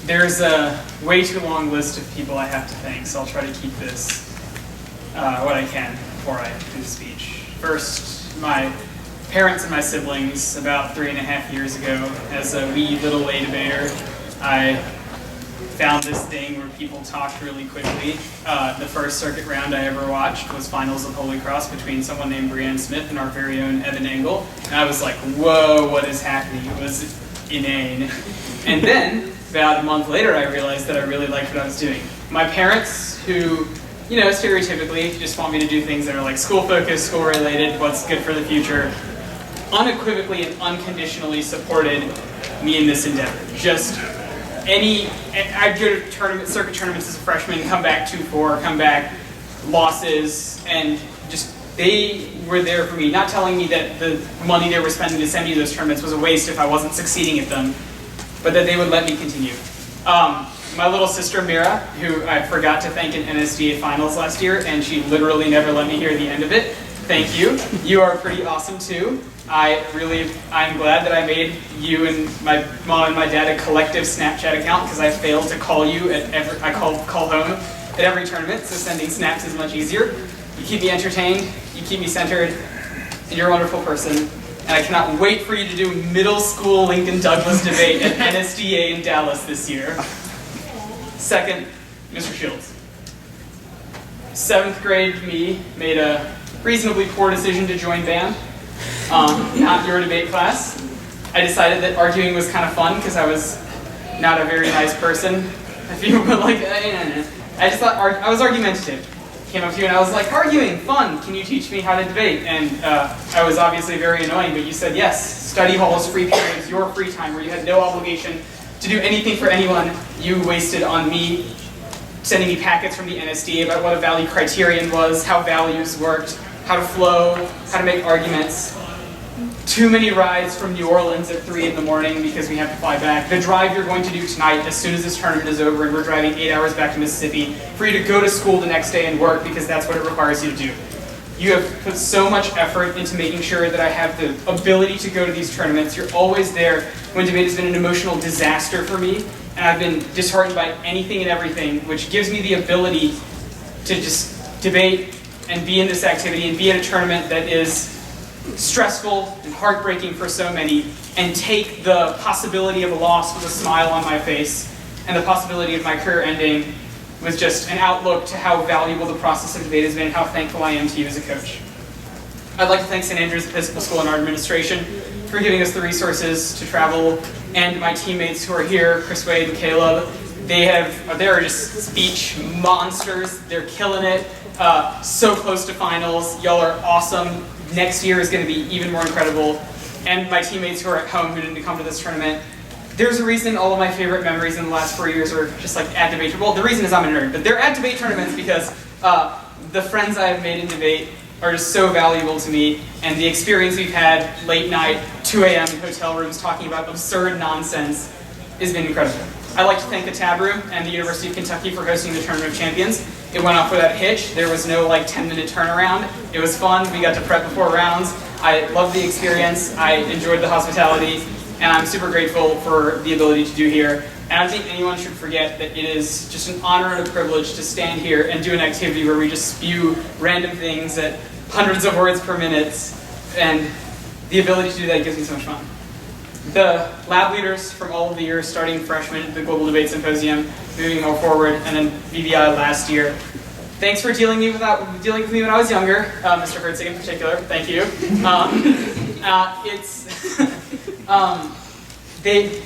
There's a way too long list of people I have to thank, so I'll try to keep this what I can before I do the speech. First, my parents and my siblings. About 3.5 years ago, as a wee little lay debater, I found this thing where people talked really quickly. The first circuit round I ever watched was Finals of Holy Cross between someone named Brianne Smith and our very own Evan Engel. And I was like, whoa, what is happening? It was inane. And then, about a month later, I realized that I really liked what I was doing. My parents, who, you know, stereotypically just want me to do things that are like school-focused, school-related, what's good for the future, unequivocally and unconditionally supported me in this endeavor. Just I'd go to circuit tournaments as a freshman, come back 2-4, come back losses, and just they were there for me, not telling me that the money they were spending to send me to those tournaments was a waste if I wasn't succeeding at them, but that they would let me continue. My little sister Mira, who I forgot to thank in NSDA finals last year, and she literally never let me hear the end of it. Thank you. You are pretty awesome too. I'm glad that I made you and my mom and my dad a collective Snapchat account, because I failed to call you I call home at every tournament, so sending snaps is much easier. You keep me entertained, you keep me centered, and you're a wonderful person. And I cannot wait for you to do middle school Lincoln Douglas debate at NSDA in Dallas this year. Second, Mr. Shields. 7th grade me made a reasonably poor decision to join band. Not your debate class. I decided that arguing was kind of fun because I was not a very nice person. If you were like, I just thought I was argumentative. Came up to you and I was like, arguing, fun, can you teach me how to debate? And I was obviously very annoying, but you said yes. Study halls, free periods, your free time, where you had no obligation to do anything for anyone, you wasted on me, sending me packets from the NSDA about what a value criterion was, how values worked, how to flow, how to make arguments. Too many rides from New Orleans at 3 in the morning because we have to fly back. The drive you're going to do tonight as soon as this tournament is over and we're driving 8 hours back to Mississippi for you to go to school the next day and work because that's what it requires you to do. You have put so much effort into making sure that I have the ability to go to these tournaments. You're always there when debate has been an emotional disaster for me, and I've been disheartened by anything and everything, which gives me the ability to just debate and be in this activity and be at a tournament that is stressful and heartbreaking for so many, and take the possibility of a loss with a smile on my face, and the possibility of my career ending with just an outlook to how valuable the process of debate has been and how thankful I am to you as a coach. I'd like to thank St. Andrew's Episcopal School and our administration for giving us the resources to travel, and my teammates who are here, Chris Wade and Caleb. They are just speech monsters. They're killing it. So close to finals. Y'all are awesome. Next year is going to be even more incredible. And my teammates who are at home who didn't come to this tournament. There's a reason all of my favorite memories in the last 4 years are just like at debate. Well, the reason is I'm a nerd, but they're at debate tournaments because the friends I have made in debate are just so valuable to me, and the experience we've had late night, 2 a.m. in hotel rooms talking about absurd nonsense has been incredible. I'd like to thank the Tab Room and the University of Kentucky for hosting the Tournament of Champions. It went off without a hitch. There was no 10-minute turnaround. It was fun. We got to prep before rounds. I loved the experience. I enjoyed the hospitality, and I'm super grateful for the ability to do here. And I don't think anyone should forget that it is just an honor and a privilege to stand here and do an activity where we just spew random things at hundreds of words per minute, and the ability to do that gives me so much fun. The lab leaders from all of the years, starting freshman at the Global Debate Symposium, moving more forward, and then VBI last year. Thanks for dealing with me when I was younger, Mr. Herzig in particular. Thank you. They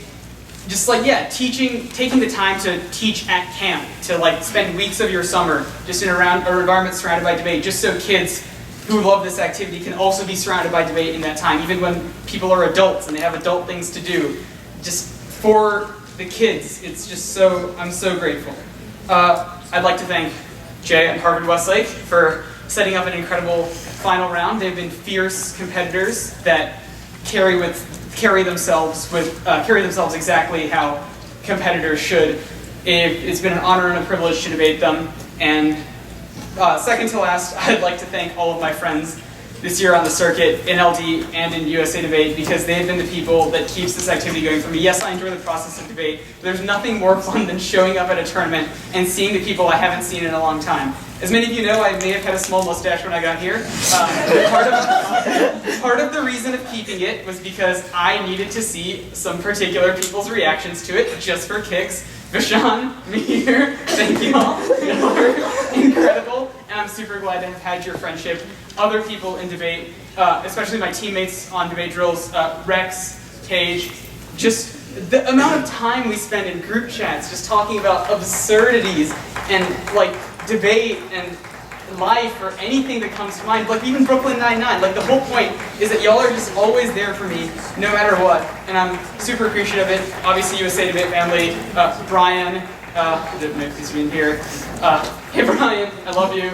just taking the time to teach at camp, to spend weeks of your summer just in an environment surrounded by debate, just so kids who love this activity can also be surrounded by debate in that time, even when people are adults and they have adult things to do. Just for the kids, it's just I'm so grateful. I'd like to thank Jay and Harvard-Westlake for setting up an incredible final round. They've been fierce competitors that carry themselves exactly how competitors should. It's been an honor and a privilege to debate them. And second to last, I'd like to thank all of my friends this year on the circuit in LD and in USA Debate because they've been the people that keeps this activity going for me. Yes, I enjoy the process of debate, but there's nothing more fun than showing up at a tournament and seeing the people I haven't seen in a long time. As many of you know, I may have had a small mustache when I got here. Part of the reason of keeping it was because I needed to see some particular people's reactions to it, just for kicks. Vishan, Mihir, thank you all. You're incredible, and I'm super glad to have had your friendship. Other people in debate, especially my teammates on DebateDrills, Rex, Paige, just the amount of time we spend in group chats just talking about absurdities and like debate and life or anything that comes to mind, like even Brooklyn Nine-Nine. Like the whole point is that y'all are just always there for me, no matter what, and I'm super appreciative of it. Obviously, USA Debate family, Brian, he's been here. Hey Brian, I love you.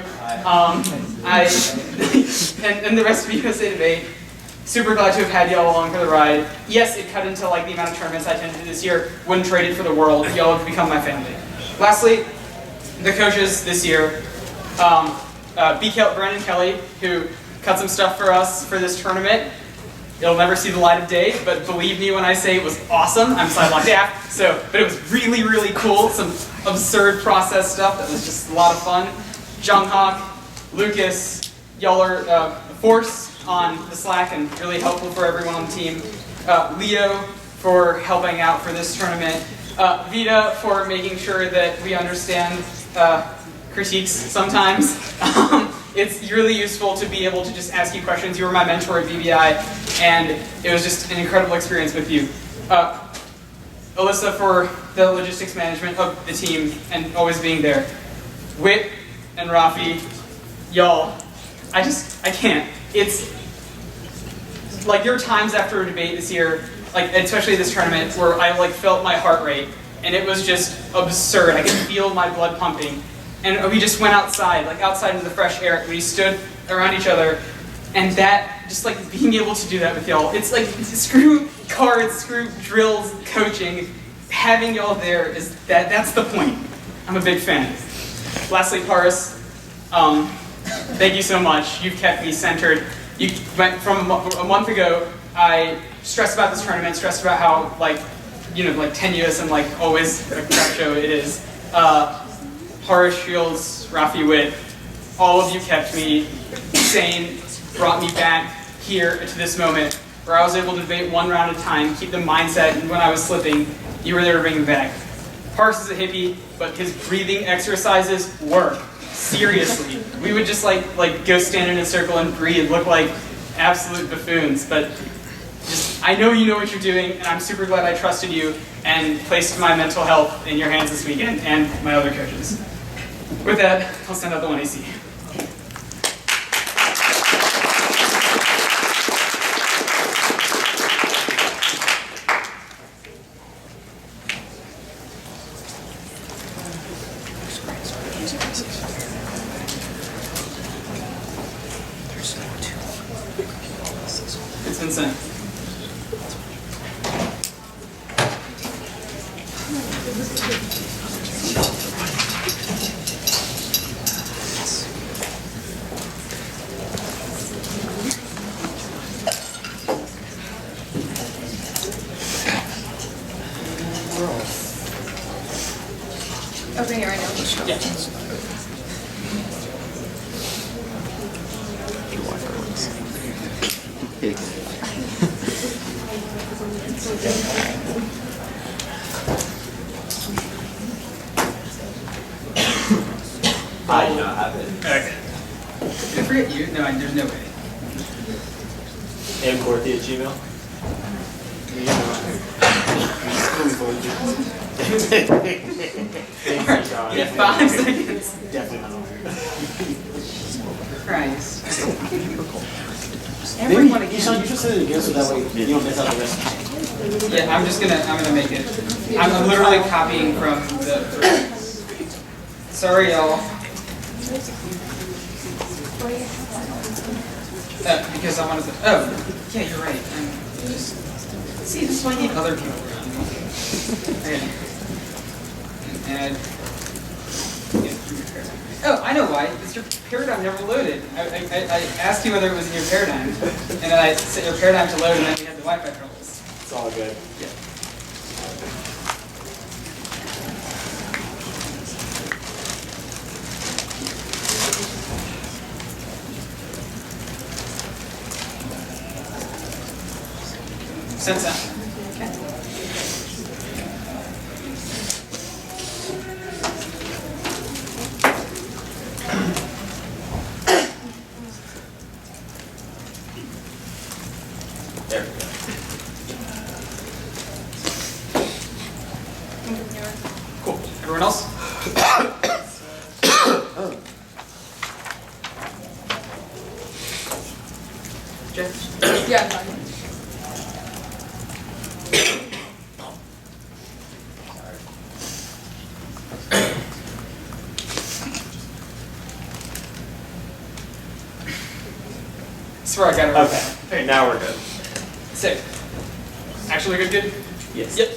And the rest of USA Debate. Super glad to have had y'all along for the ride. Yes, it cut into like the amount of tournaments I attended this year. Wouldn't trade it for the world. Y'all have become my family. Lastly, the coaches this year. Brandon Kelly, who cut some stuff for us for this tournament. It'll never see the light of day, but believe me when I say it was awesome. I'm sidelocked staff, but it was really, really cool. Some absurd process stuff that was just a lot of fun. Jung Hawk, Lucas, y'all are a force on the Slack and really helpful for everyone on the team. Leo for helping out for this tournament. Vita for making sure that we understand critiques sometimes. It's really useful to be able to just ask you questions. You were my mentor at BBI, and it was just an incredible experience with you. Alyssa for the logistics management of the team and always being there. Whit and Rafi, y'all, I can't. It's like there were times after a debate this year, like especially this tournament, where I like felt my heart rate, and it was just absurd. I could feel my blood pumping. And we just went outside, like outside into the fresh air. We stood around each other, and that, just like being able to do that with y'all, it's like screw cards, screw drills, coaching. Having y'all there is that's the point. I'm a big fan. Lastly, Paris, thank you so much. You've kept me centered. You went from a month ago. I stressed about this tournament, stressed about how like tenuous and like always a crap show it is. Horace Shields, Rafi Witt, all of you kept me sane, brought me back here to this moment where I was able to debate one round at a time, keep the mindset, and when I was slipping, you were there to bring me back. Parks is a hippie, but his breathing exercises work. Seriously. We would just like go stand in a circle and breathe, look like absolute buffoons, but just, I know you know what you're doing, and I'm super glad I trusted you and placed my mental health in your hands this weekend, and my other coaches. With that, I'll send out the 1AC. It's been sent. Opening it right now. Yeah. I do not have it. Okay. Did I forget you? No, there's no way. Gorthey at Gmail. Thanks, John. Yeah, 5 seconds. Definitely not on here. Christ. Maybe Everyone you again. should say it again so that way you don't miss out the rest. Yeah, I'm gonna make it. I'm literally copying from the thread. Sorry, y'all. Because I wanted to. Oh, yeah, you're right. See, this is why I need other people around me. Okay. And yeah. Oh, I know why. It's your paradigm never loaded. I asked you whether it was in your paradigm, and then I set your paradigm to load, and then we had the Wi-Fi troubles. It's all good. Yeah. Sense that. There we go. Cool. Everyone else? Jeff? Yeah, I'm fine. Swear I got it. Okay, now we're good. Sick. Actually good? Yes. Yep.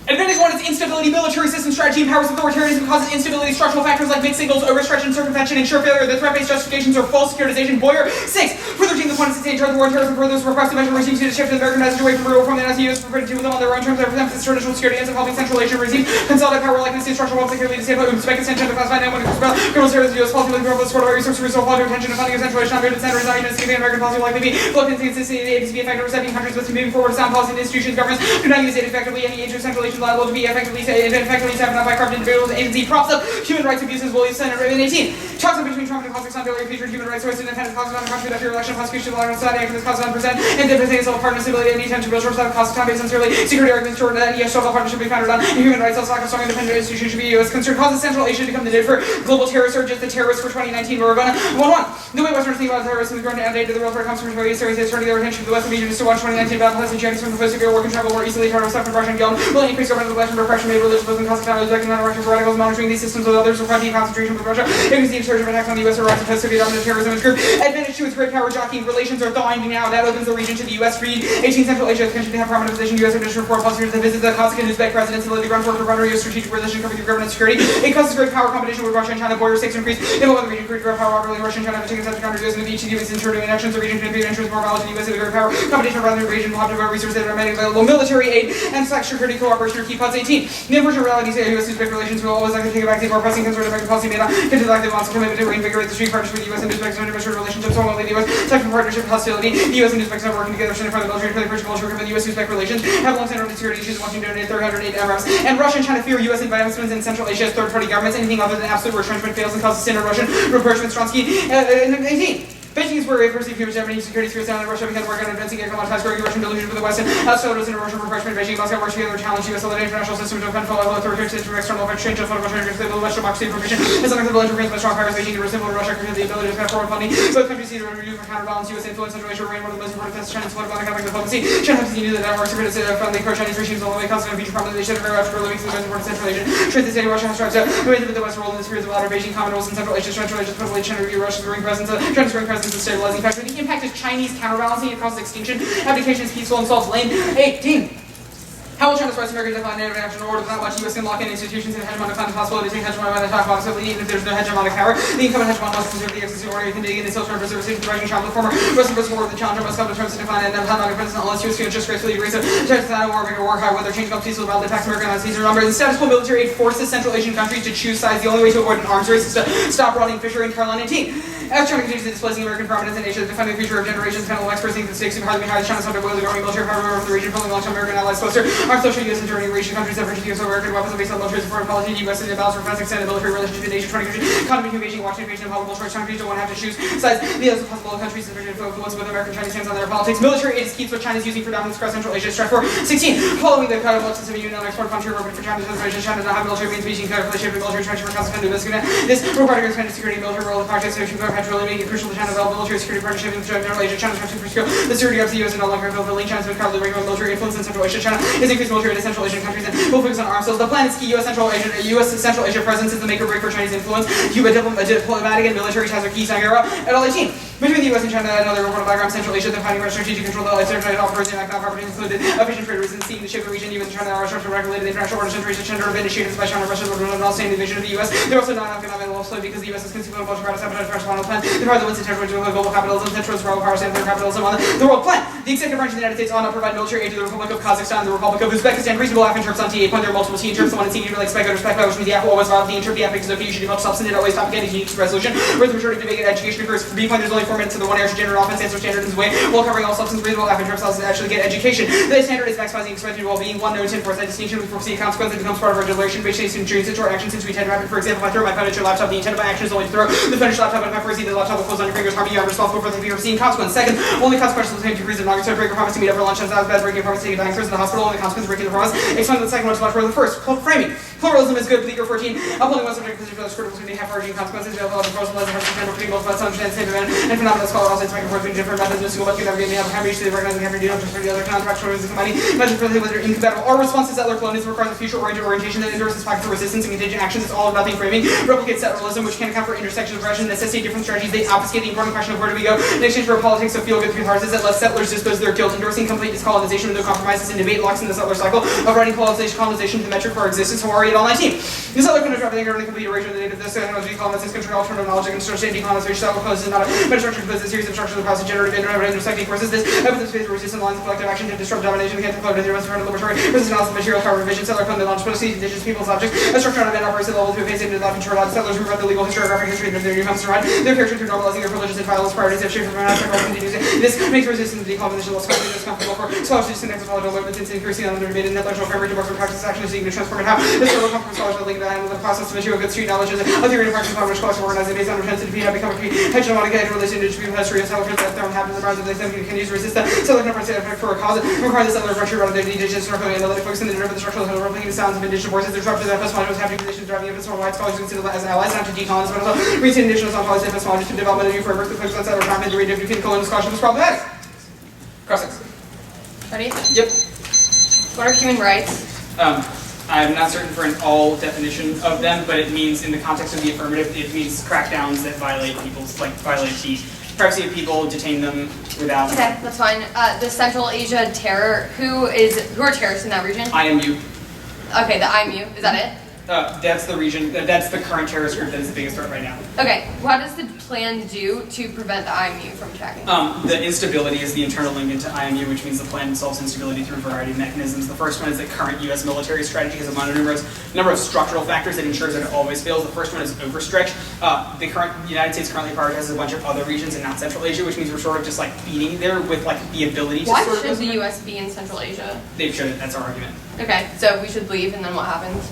Advantage 1 is instability, military system strategy, empowers authoritarianism, causes instability, structural factors like mixed signals, overstretch and circumvention, ensure failure, the threat-based justifications, or false securitization. Boyer. 6. Further team the point is to ensure the war on terrorism, further repressive measure regimes to shift the American message away from real from the U.S. prepared to deal with them on their own terms that presents traditional security ends up helping Central Asian regimes consolidate power like this structural wealth security to save Uzbekistan, to classify anyone who criminal terrorism, U.S. policy with global support of research to resolve political attention and funding of Central Asian unmuted centers, not even escaping American policy will likely be Philippines and the aid to be effective recepting countries with moving forward sound policy and institutions, governments do not use aid effectively. Any age of Central Asian liable to be effectively taken up by corrupt individuals. Agency props up human rights abuses. William Senator 18. Talks up between Trump and Kazakhstan failure future human rights rights and independent Kazakhstan country that your election prosecution law on society after this Kazakhstan present and devastating civil partner stability and attempt to build short side of Kazakhstan based on security arguments short that yes, social partnership be founded on human rights. Also, like a strong independent institution should be U.S. concern causes Central Asia to become the need for global terror surges. The terrorists for 2019 were going to 1-1. The way Westerners think about terrorism is going to outdate to the real threat comes from various series turning their attention to the Western region to watch 2019 battle plus and Chinese from the first severe war can travel more easily terror stuff from Russia and Gilm will increase governmental repression repression made religious Muslim Kazakhstan Uzbek and Russian for radicals monitoring these systems with others require deep concentration with Russia. It is the surge of attacks on the U.S. or to Soviet dominant terrorism group. Advantage to its great power jockeying relations are thawing now. That opens the region to the U.S. Read 18 Central Asia is to have prominent position. U.S. administration for plus years to visit the Kazakh and Uzbek presidents and the run for U.S. strategic relations covering the government security. It causes great power competition with Russia and China. Border stakes increase. In the region, great power rivalry. Russia and China have taken steps to counter U.S. and the each U.S. internal elections. The region can be interest more violent than U.S. and the great power competition around the region will have to have resources that are made available. Military aid and security cooperation are key pods 18. The unfortunate reality is that U.S. Uzbek relations will always like to take a backseat for pressing conservative American policy made on continue like they want to commit to reinvigorate the street partnership with the U.S. and Uzbek international relationships. Only the U.S. type of partnership hostility. The U.S. and Uzbek are working together to front the military for the British culture of the U.S. Uzbek relations have long-standing security issues wanting to donate 308 MRFs. And Russia and China fear U.S. investments in Central Asia as third-party governments. Anything other than absolute retrenchment fails and causes sin or Russian rapprochement. Stronsky 18. Beijing is where we perceive human Japanese security threats down in Russia began to work on advancing economic ties, growing Russian delusion with the West and Sotos in a Russian repression. Beijing Moscow works together to challenge U.S. and international systems to defend fellow authoritarian systems from external exchange of political trade, the Western democracy information. As an acceptable interference by strong powers, Beijing to resemble Russia because the ability to pass forward funding. Both countries see the review for counterbalance U.S. influence. Central Asia remain one of the most important tests China's political and economic diplomacy. China has continued the networks of friendly pro-Chinese regimes all the way constant future prominent. They should have very much for living to the most important Central Asian. Truth is that Russia has tried to move into the West role in the spheres of outer Beijing common roles in Central Asia. Central Asia probably China review Russia's growing presence, China's growing presence and stabilizing factor. The impact is Chinese counterbalancing it causes extinction. Abdication is peaceful and solves lane 18. How will China's rights American decline native action in order without much U.S. can lock in institutions and hegemonic fund possibility to take hegemonic attack possibly even if there's no hegemonic power. The incumbent hegemon must preserve the existing order. You can dig in the social preservation of the rising child. The former Western British war, the challenger must come to terms to decline and hegemonic president unless U.S. can just gracefully erase it. China's not a war, make a war high, whether change comes peaceful about the attacks American on Caesar number. The status quo military aid forces Central Asian countries to choose sides. The only way to avoid an arms race is to stop running Fisher and Caroline 18. As China continues to displacing American prominence in Asia, defending the future of generations, kind of experts think the stakes are hardly behind China's under will the growing military power over the region, pulling long-term American allies closer. Our social U.S. and Germany Asian countries that purchase American weapons based on military support policy. The U.S. and the balance for defense extended military relationship in Asia 20 countries. Economy to Beijing, Washington, invasion of possible choice. Countries don't want to have to choose sides. The other possible countries that influence with American Chinese hands on their politics. Military aid is key to what China is using for dominance across Central Asia. Stretch for 16. Following the kind of system of union on export country open for China to Central Asia, China does not have military means Beijing kind of relationship with military transfer for Kazakhstan to Uzbekistan. This required to expand security military role of projects to petroleum, making it crucial to China develop military security partnership in Central Asia. China's trying to pursue the security of the U.S. and no longer fulfilling China's been currently regular military influence in Central Asia. China is increased military to Central Asian countries and will focus on arms sales. The plan is key. U.S. Central Asia presence is the make or break for Chinese influence. Cuba diplomatic and military ties are key. Sagara at all 18. Between the U.S. and China and other reported background, Central Asia, the finding of strategic control of the territory offers the economic opportunities included efficient trade routes and seeking to shape the region. U.S. and China are structured regulated international orders and gender of initiatives by China, Russia, and all-standing division of the U.S. They're also non-economic lawfully because the U.S. is conceived of a multi-party appetite for final plan. The part that wants to territory to global capitalism, central role power, and capitalism on the world plan. The executive branch of the United States ought not provide military aid to the Republic of Kazakhstan and the Republic of Uzbekistan. Reasonable F interrupts on T8 point. There are multiple T interrupts. The one in C usually expect respect by which means the F will always violate the interrupt. The F because of the usually much substantive always topic any unique resolution. Where the majority of debate education occurs. For B point, there's only 4 minutes to the 1 hour to generate offense answer standard in his way while covering all substance. Reasonable F interrupts us to actually get education. The standard is maximizing expected well-being. 1 known to enforce that distinction with foresee consequence. It becomes part of our regulation based on dreams and short action since we tend to happen. For example, if I throw my phone at your laptop, the intent of my action is only to throw the finished laptop, but if I foresee the laptop will close on your fingers, harming you, I'm responsible for the foreseen consequence. Second, only consequences will take degrees of non-concern break or promise to meet up for lunch as bad breaking a promise to take a dying person to the hospital, only consequence of breaking the promise. Explain the second one to much more than the first. Framing. Pluralism is good, Bleeker 14. Upholding one subject position for the critical between half-arging consequences, available to personalize the person putting both sides understand the same event and phenomenal scholar also back and forth between different methods in school, but can never get me up have reached the recognizing every deal for the other contractual is combining methods for whether incompatible. Our response to settler colonialism requires a future-oriented orientation that endorses facts for resistance and contingent actions. It's all or nothing framing. Replicates settlerism, which can account for intersections of aggression, necessitate different strategies. They obfuscate the important question of where do we go in exchange for a politics of feel-good through hearts that lets settlers dispose their guilt, endorsing complete discolonization with no compromises and debate locks in the settler cycle of writing colonization to the metric for our existence. Hawaii et al. 19. The settler countries are everything the complete erasure of the native this technology colonizing country alternative knowledge and construction decolonization settler closes not a metastructure because a series of structures across the generative intersecting forces. This evidence based resistance lines of collective action to disrupt domination against the collective the rest of liberatory resistance analysis material cover revision settler fund the launch policy indigenous people's objects a structure on a man operates at level through a phase into life and short lives. Settlers who read the legal historiographic history of their new homes survive their character through normalizing their privileges and violence priorities have shaped from an aspect continues. This makes resistance to decolonization less comfortable for scholars to disconnect anthropological movements and increasing under debate and intellectual framework to work for practice actually seeking to transform and how this will come from scholars that link behind the process of material good street knowledge is a theory of practice upon which scholars are organizing based on propensity to become a hegemonic relation to people history and settler that don't happen in the minds of they can use resist that settler number effect for a cause require the settler virtue rather than indigenous structurally analytic focus in the the structural and replicating the sounds of indigenous voices disrupted that epistemology was happening conditions driving epistemology white scholars consider as allies not to decolonize but also recent indigenous on policy epistemology to develop a new framework that focus on settler time and the region between colonial scholarship was problematic. Cross-ex. Ready? Yep. What are human rights? I'm not certain for an all definition of them, but it means in the context of the affirmative, it means crackdowns that violate people's, violate the privacy of people, detain them without. Okay, that's fine. The Central Asia terror, who are terrorists in that region? IMU. Okay, the IMU, is that it? That's the region, that's the current terrorist group that is the biggest threat right now. Okay, what does the plan do to prevent the IMU from attacking? The instability is the internal link into IMU, which means the plan solves instability through a variety of mechanisms. The first one is that current U.S. military strategy has a number of structural factors that ensures that it always fails. The first one is overstretch. The United States currently prioritizes a bunch of other regions and not Central Asia, which means we're sort of just feeding there with the ability to Why sort of should the U.S. be in Central Asia? They should, that's our argument. Okay, so we should leave, and then what happens?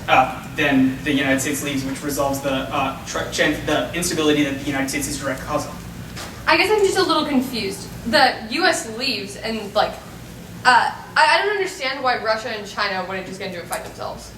Then the United States leaves, which resolves the instability that the United States is direct cause of. I guess I'm just a little confused. The U.S. leaves, and I don't understand why Russia and China wouldn't just get into a fight themselves.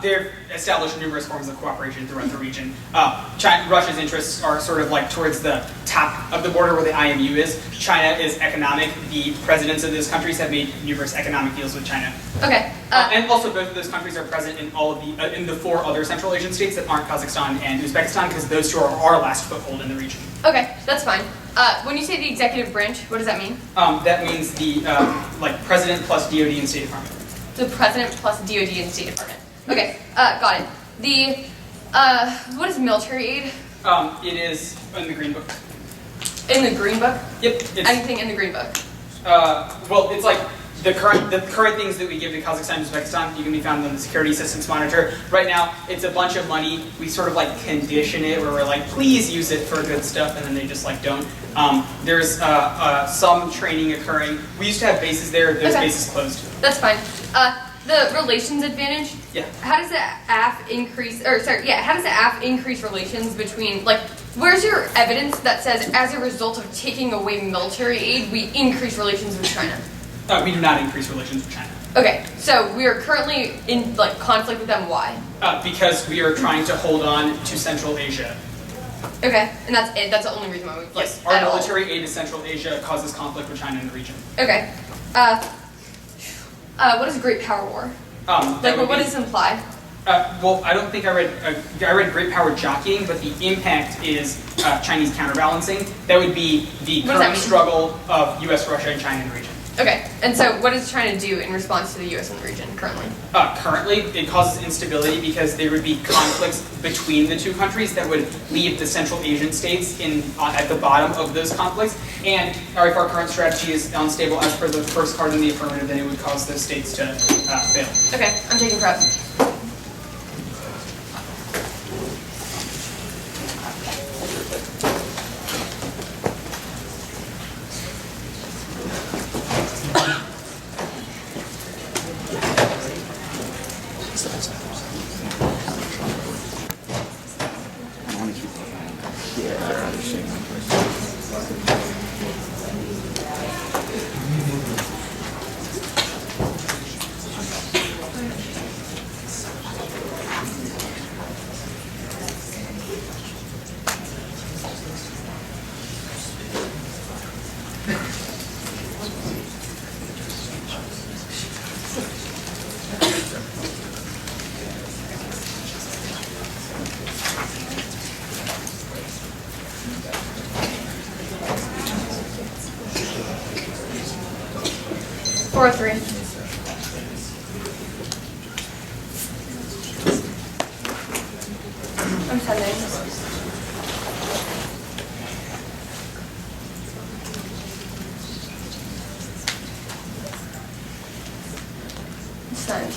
They've established numerous forms of cooperation throughout the region. Russia's interests are sort of towards the top of the border where the IMU is. China is economic. The presidents of those countries have made numerous economic deals with China. Okay. And also both of those countries are present in all of the in the 4 other Central Asian states that aren't Kazakhstan and Uzbekistan because those 2 are our last foothold in the region. Okay, that's fine. When you say the executive branch, what does that mean? That means the president plus DoD and State Department. The president plus DoD and State Department. Okay, got it. The, what is military aid? It is in the Green Book. In the Green Book? Yep. Anything in the Green Book? Well, it's the current things that we give to Kazakhstan and Uzbekistan, you can be found on the Security Assistance Monitor. Right now, it's a bunch of money. We sort of condition it where we're please use it for good stuff, and then they just don't. There's some training occurring. We used to have bases there. Those bases closed. That's fine. The relations advantage. Yeah. How does the AF increase? How does the AF increase relations between Where's your evidence that says as a result of taking away military aid, we increase relations with China? We do not increase relations with China. Okay, so we are currently in conflict with them. Why? Because we are trying to hold on to Central Asia. Okay, and that's it. That's the only reason why we yes. Our military aid to Central Asia causes conflict with China in the region. Okay. What is a great power war? What does it imply? Well, I don't think I read Great Power Jockeying, but the impact is Chinese counterbalancing. That would be the What does that current mean? struggle of U.S., Russia, and China in the region. Okay, and so what is it trying to do in response to the U.S. and the region currently? Currently, it causes instability because there would be conflicts between the two countries that would leave the Central Asian states at the bottom of those conflicts. And if our current strategy is unstable as per the first card in the affirmative, then it would cause those states to fail. Okay, I'm taking prep. Four or three. I'm sending. Send.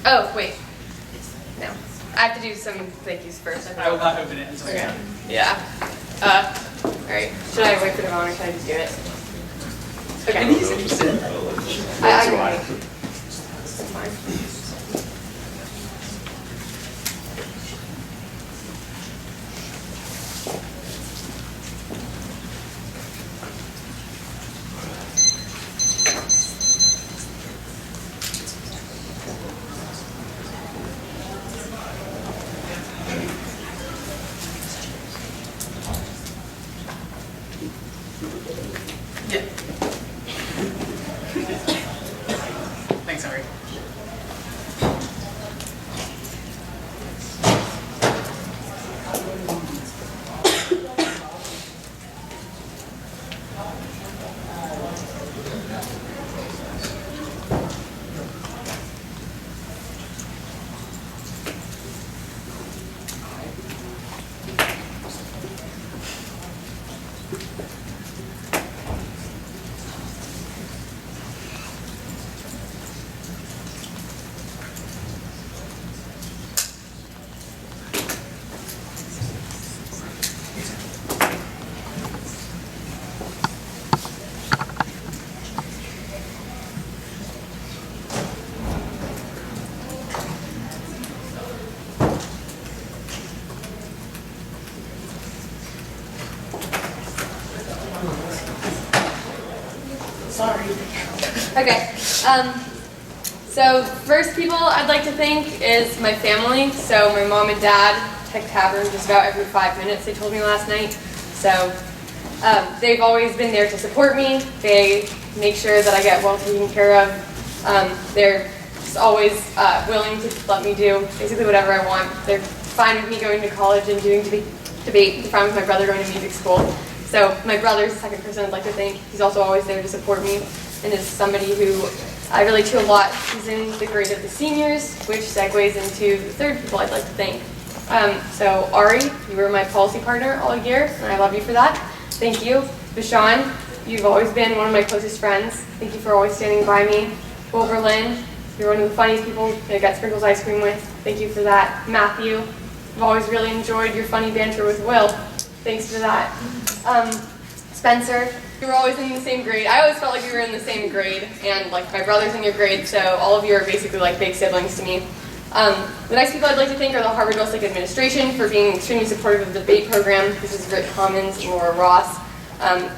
Oh, wait. No. I have to do some thank yous first. I will not open it until Okay. Yeah. Alright. Should I wait for the phone or can I just do it? Okay. And he's interested. I can wait. That's fine. Yeah. Thanks, Harry. Sorry. Okay. So first people I'd like to thank is my family. So my mom and dad tech tavern just about every 5 minutes, they told me last night. So they've always been there to support me. They make sure that I get well taken care of. They're just always willing to let me do basically whatever I want. They're fine with me going to college and doing debate. They're fine with my brother going to music school. So my brother's the second person I'd like to thank. He's also always there to support me and is somebody who I relate to a lot. He's in the grade of the seniors, which segues into the third people I'd like to thank. So Ari, you were my policy partner all year, and I love you for that. Thank you. Bashan, you've always been one of my closest friends. Thank you for always standing by me. Oberlin, you're one of the funniest people that I got Sprinkles ice cream with. Thank you for that. Matthew, I've always really enjoyed your funny banter with Will. Thanks for that. Spencer, you were always in the same grade. I always felt like we were in the same grade, and like my brother's in your grade, so all of you are basically like big siblings to me. The next people I'd like to thank are the Harvard-Westlake administration for being extremely supportive of the debate program. This is Rick Commons and Laura Ross.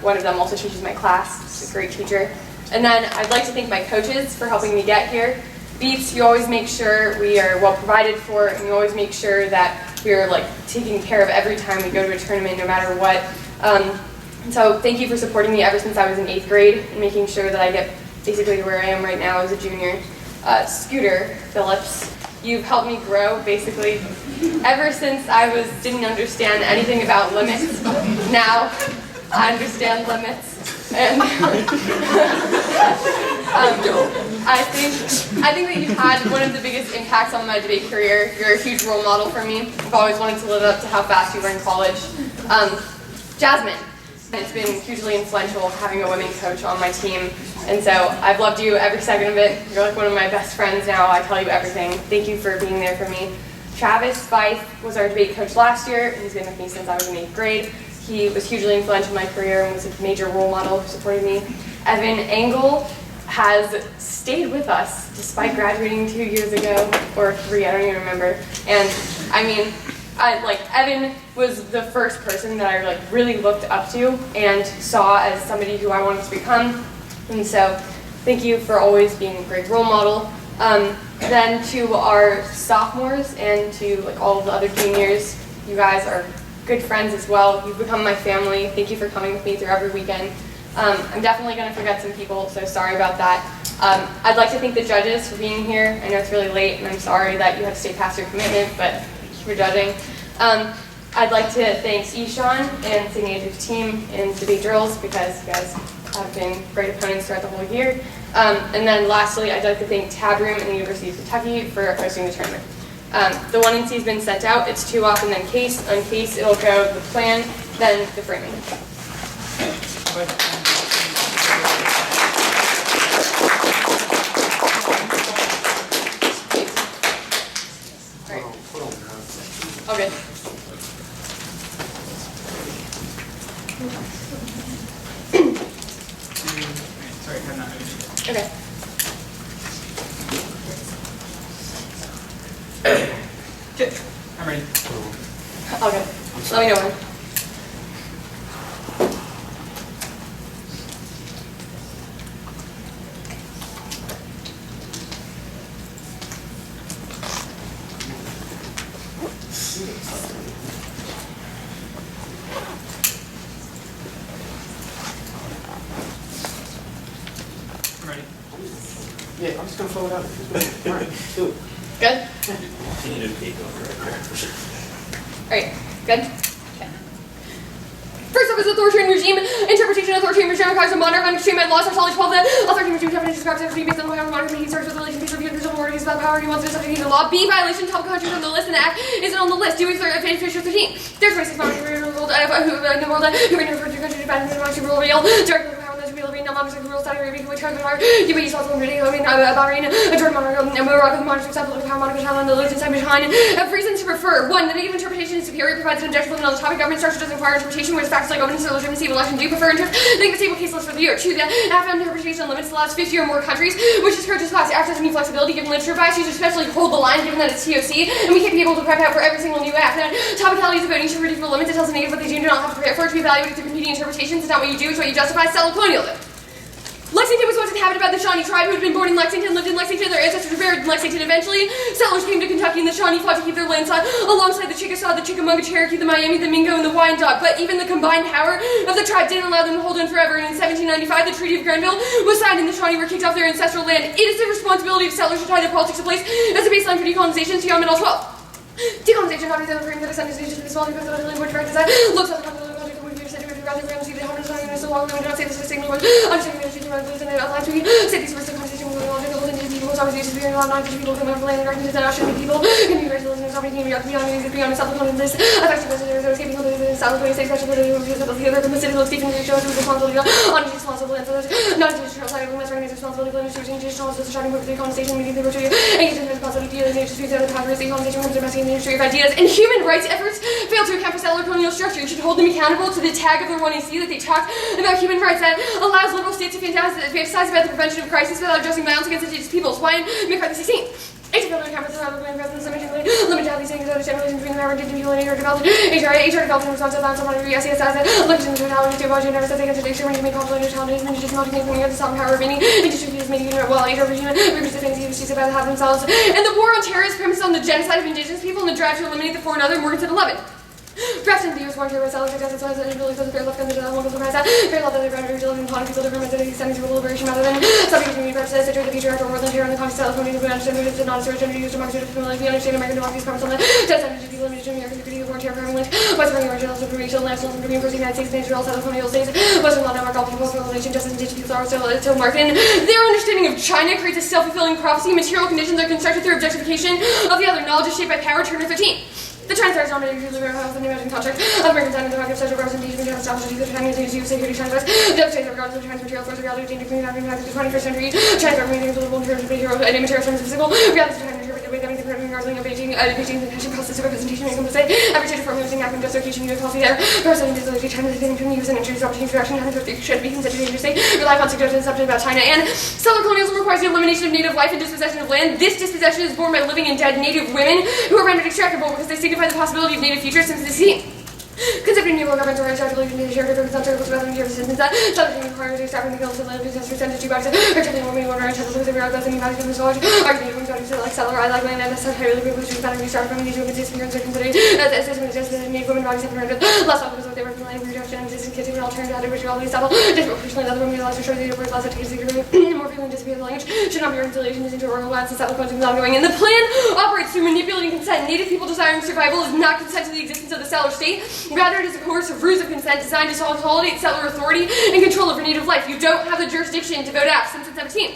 One of them also teaches my class. She's a great teacher. And then I'd like to thank my coaches for helping me get here. Beats, you always make sure we are well provided for, and you always make sure that we are like taken care of every time we go to a tournament, no matter what. So thank you for supporting me ever since I was in 8th grade and making sure that I get basically to where I am right now as a junior. Scooter Phillips, You've helped me grow, basically, ever since I didn't understand anything about limits. Now, I understand limits. And I think that you've had one of the biggest impacts on my debate career. You're a huge role model for me. I've always wanted to live up to how fast you were in college. Jasmine. It's been hugely influential having a women coach on my team, and so I've loved you every second of it. You're like one of my best friends now. I tell you everything. Thank you for being there for me. Travis Fife was our debate coach last year, and he's been with me since I was in 8th grade. He was hugely influential in my career and was a major role model who supported me. Evan Engel has stayed with us despite graduating 2 years ago, or 3, I don't even remember. And I mean, Evan was the first person that I really looked up to and saw as somebody who I wanted to become. And so, thank you for always being a great role model. Then to our sophomores and to all of the other juniors, you guys are good friends as well. You've become my family. Thank you for coming with me through every weekend. I'm definitely going to forget some people, so sorry about that. I'd like to thank the judges for being here. I know it's really late, and I'm sorry that you have to stay past your commitment, but thank you for judging. I'd like to thank Ishan and St. Andrew's team in DebateDrills because you guys have been great opponents throughout the whole year. And then lastly, I'd like to thank Tab Room and the University of Kentucky for hosting the tournament. The 1NC has been sent out. It's 2 off and then case. On case, it'll go the plan, then the framing. All right. Okay. Sorry, I'm not ready. Okay. Okay, I'm ready. Okay. Let me know when. I'm ready. Yeah, I'm just gonna throw it out. All right, do it. Good? Alright, good? Okay. First up is authoritarian regime. Interpretation of authoritarian regime requires a monarch under extreme laws are solid 12. The authoritarian regime definition describes everything based on the power of monarchy. He starts with the relation between the individual monarchies about the power he wants to subjugate the law. B, violation, top countries on the list, and the act isn't on the list. Do we start at 13. There's 26 monarchies in the world, who may refer to countries defending the monarchy rule real. Directly the power of the real being non-monarchs like the rules, Saudi Arabia, which have the power. You may use also in Bahrain, a Jordan monarch, Morocco, the monarchs accept the power monarch, and the religion side behind. Have reasons to prefer. 1, the negative interpretation is superior, provides an objective limit on the topic. Government structure doesn't require interpretation, whereas facts like openness or legitimacy of election do prefer think the stable case list for the year. 2, the AFM interpretation limits the last 50 or more countries, which discourages class access and flexibility given literature bias. You should especially hold the line given that it's TOC, and we can't be able to prep out for every single new app. Topicality is about each for limits. It tells the native what they do not have to prepare for it to be evaluated through competing interpretations. It's not what you do, it's what you justify. Settle colonialism. Lexington was once inhabited by the Shawnee tribe who had been born in Lexington, lived in Lexington, their ancestors were buried in Lexington. Eventually, settlers came to Kentucky and the Shawnee fought to keep their land alongside the Chickasaw, the Chickamauga, Cherokee, the Miami, the Mingo, and the Wyandotte. But even the combined power of the tribe didn't allow them to hold on forever. And in 1795, the Treaty of Grenville was signed and the Shawnee were kicked off their ancestral land. It is the responsibility of settlers to tie their politics in place as a baseline for decolonization. See Amendment 12. Decolonization, obviously, the framework of the Sunday station to be small because of the language right design. Looks at the content of the project of the city, rather than see the Harvard so long, we do not say this is a signal. Understanding that and apply to say these words of conversation with logical into people, so obviously superior law, not people come over land and arguments that should be people, can be racial, and somebody can be beyond self-included list, effective visitors, escaping the South 26 special ability of the other, the city looks even shows responsibility on his responsible and others, not intentional side of women's recognize responsibility, limits to intentional, so starting with the conversation, meeting the virtue, engaging in the responsibility of the nature, the powers, the conversation, with domestic and industry of ideas, and human rights efforts fail to account for settler colonial structure. You should hold them accountable to the tag of their 1AC that they talk about human rights that allows liberal states to fantasize about the prevention of crisis without addressing violence against indigenous peoples. Why in McCarthy 16? Extraordinary cameras are the president's limited limit these things that are generally between the average people and HR developed. HR developed in response to that, someone who SES looks into the totality of budget, never said they can take extreme to make populated challenges, and just not taking the sovereign power of any industry is making it well. HR regime reaches the things he about to have themselves. And the war on terror is premised on the genocide of indigenous people and the drive to eliminate the foreign other, Morgan said 11. Perhaps in the years, one year was celebrated as well as it really feels very left under the one of the prize. Very love that they're very living upon people different identities, stemming to liberation rather than subject to perhaps as the future after world and here in the context of the community, we understand that it's not a sort of gender used among students, we understand American democracy's promise on the just energy people limited to American security, warranty of government, Western original supremacial, national supreme for the United States, nature, all South colonial states, Western law network, all people's relation, justice, and people are still marked in. Their understanding of China creates a self-fulfilling prophecy. Material conditions are constructed through objectification of the other. Knowledge is shaped by power. Turner 13. The China is nominated to the Health and Emerging Contract of American Time and the Market of Social Representation and Establishment of the Chinese Institute of Security China West. The other states are regardless of China's material force, reality, danger, community, having the 21st century. China's government is global in terms of hero and material terms of physical. Reality is China interpreted with having the current regarding of Beijing's intention process of representation and compensate. Every state of formulating acting justification, U.S. policy there. Personally, disability, China is getting to use and introduce opportunities for action. Having should be considered dangerous state. Rely upon suggestions subject about China. And settler colonialism requires the elimination of native life and dispossession of land. This dispossession is born by living and dead native women who are rendered extractable because they signify the possibility of native future since the sea. Considering naval governments are actually in the shared difference on circles rather than years since that, subject requires extracting the guilds of land business percentage to boxes, particularly when we want to run temples with the real doesn't value from the knowledge. Arguing from going to like settler, I like land and that's highly people who found restart from these women's experience are considered as system exists that native women bodies have been rendered less obvious what they were from land reduction and existing kids even alternative how to which reality settle. Disproportionately other women realize to show the words less that takes the more frequently disappear the language should not be reconciliation into oral lands and settle codes is ongoing. And the plan operates through manipulating consent. Native people desiring survival is not consent to the existence of the settler state. Rather it is a coercive ruse of consent designed to consolidate settler authority and control over native life. You don't have the jurisdiction to vote out since it's 17.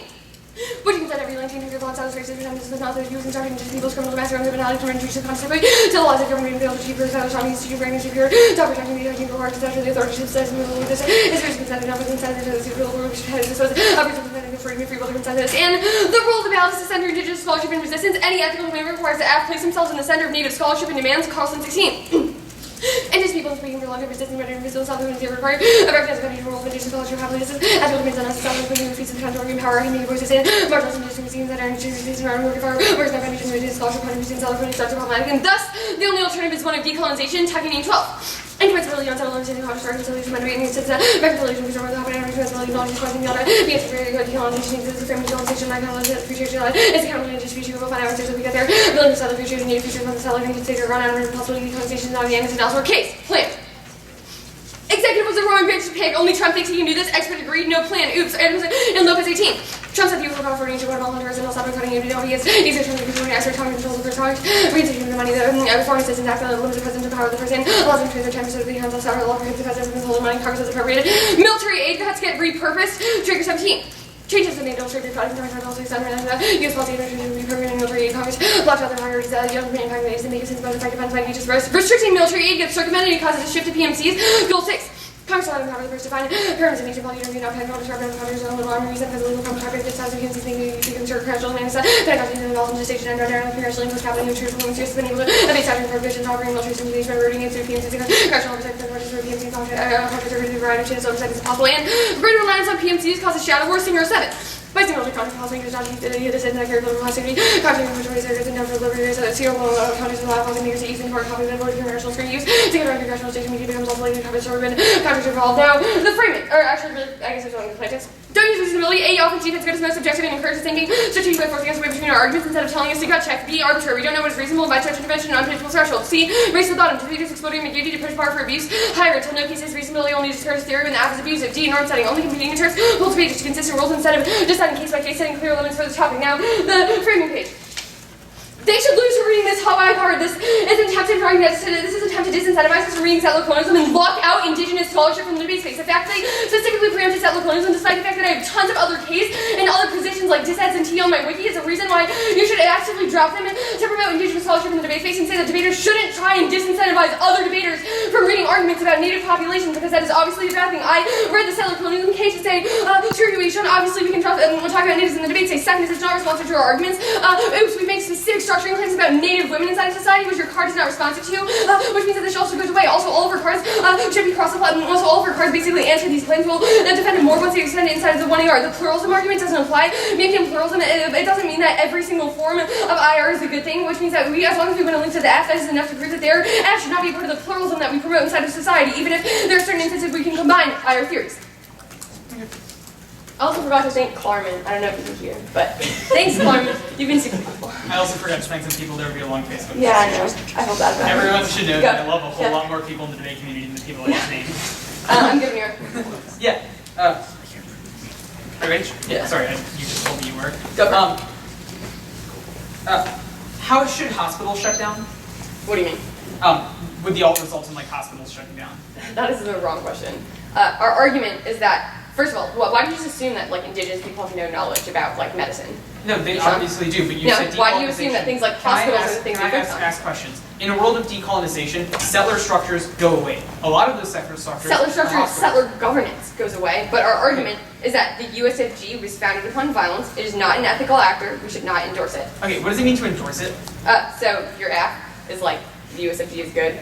But you can set every link change your laws out of races and does not that use instruction to people's criminal master and criminality from introduce the concept to the laws of government and fail to achieve for settler talking institution branding superior to protecting the people who are considered the authority to says and will this is very consented not with consent to the superior world which has this was upwards of the freedom of free will to consent this. And the role of the balance to center indigenous scholarship and resistance. Any ethical movement requires the act place themselves in the center of native scholarship and demands Carlson 16. Indigenous people speaking for longer resisting better invisible self and zero required. A recognize the role of indigenous culture have resistance as well demands on us self including the feats of the country and power and media voices in marginal indigenous scenes that are indigenous around work of our works not foundation of indigenous culture point of view self starts problematic and thus the only alternative is one of decolonization tucking in 12. Increments really on settler understanding culture reconciliation motivating and since reconciliation is over the happening and reconciliation knowledge is causing the other the answer very good decolonization includes the frame of decolonization like knowledge that the future is accountable and distribution we'll find out as we get there willing to sell the future and native future from the settler and consider run out of possibility decolonization is not the end is an elsewhere case plan. Executive was the wrong bitch to pick. Only Trump thinks he can do this. Expert agreed. No plan. Oops. Adams and Lopez 18. Trump said he was looking for an ancient one. All hunters and all stop cutting you. You know he is. He's a Trump because when he actually talking controls of their product. Reads the money. The foreign assistance act that limits the president to power of the person. Allows him to use their time so that the hands of the law prohibits the president from holding money. Congress is appropriated. Military aid cuts get repurposed. Trigger 17. Changes in the military product and policy center and U.S. policy to be permanent military aid. Congress blocked out their priorities. Young man impact ways and make it since both effective funds by just restricting military aid gets circumvented and causes a shift to PMCs. Goal 6. Congress allowed empower the first to find parents and nature policy to not pay no described in countries on the alarming reason because the legal contract is 6,000 PMCs thinking you can insert credential and that got into the involved in gestation and down congressional influence capital and nutrition women's use been able to evade statutory prohibitions offering military simulation by routing it through PMCs and congressional oversight for parties through PMCs conservative variety of changes oversight as possible and greater reliance on PMCs causes shadow war Singer 7. By single contract policy, because not the decision that carry political hostility, contract majorities are and number of liberties, zero counties allow policymakers to easily court copies of voting congressional free use. Together on congressional station media becomes also later copies of urban contracts involved. Now, the framing, or actually, I guess it's only the plaintiffs. Don't use reasonability. A, often defense good is most objective and encourages thinking. Strategic by forcing us away between our arguments instead of telling us to gut check. B, arbitrary. We don't know what is reasonable by such intervention and unpredictable threshold. C, race to the bottom. Defeaters exploding McGivey to push bar for abuse. Higher until no case is reasonability only discourages theory when the app is abusive. D, norm setting. Only competing interests holds pages to consistent rules instead of deciding case by case, setting clear limits for the topic. Now, the framing page. They should lose for reading this Hawaii card. This is an attempt to disincentivize us from reading settler colonialism and lock out indigenous scholarship from the debate space. The fact that they specifically preempted settler colonialism, despite the fact that I have tons of other case and other positions like diseds and T on my wiki, is a reason why you should actively drop them to promote indigenous scholarship in the debate space and say that debaters shouldn't try and disincentivize other debaters from reading arguments about native populations because that is obviously a bad thing. I read the settler colonialism case to say, graduation, obviously we can drop we'll talk about natives in the debate space. Second is it's not responsive to our arguments. Oops, we make specific structuring claims about native women inside of society, which your card is not responsive to, which means that this also goes away. Also, all of our cards should be cross-applied. Also, all of our cards basically answer these claims. Will defend it more once they extend it inside of the 1 AR. The pluralism argument doesn't apply. Maybe in pluralism, it doesn't mean that every single form of IR is a good thing, which means that we, as long as we want to link to the F, that is enough to prove that their F should not be part of the pluralism that we promote inside of society, even if there are certain instances where we can combine IR theories. I also forgot to thank Klarman. I don't know if you can hear, but thanks, Klarman. You've been super helpful. I also forgot to thank some people. There would be a long Facebook. Yeah, I know. I felt bad about it. Everyone should know Go. that I love a whole Yeah. lot more people in the debate community than the people I just named. I'm giving you Yeah. Are you ready? Yeah. Sorry, you just told me you were. Go for it. How should hospitals shut down? What do you mean? Would the alt result in like hospitals shutting down? That is the wrong question. Our argument is that, first of all, why do you just assume that like indigenous people have no knowledge about like medicine? No, they Sean? obviously do, but you No, said why do you assume that things like hospitals are the things we focus on? ask questions? In a world of decolonization, settler structures go away. A lot of those settler structures Settler are structure, hospitals. settler governance goes away, but our argument is that the USFG was founded upon violence. It is not an ethical actor. We should not endorse it. Okay, what does it mean to endorse it? So your app is like the USFG is good.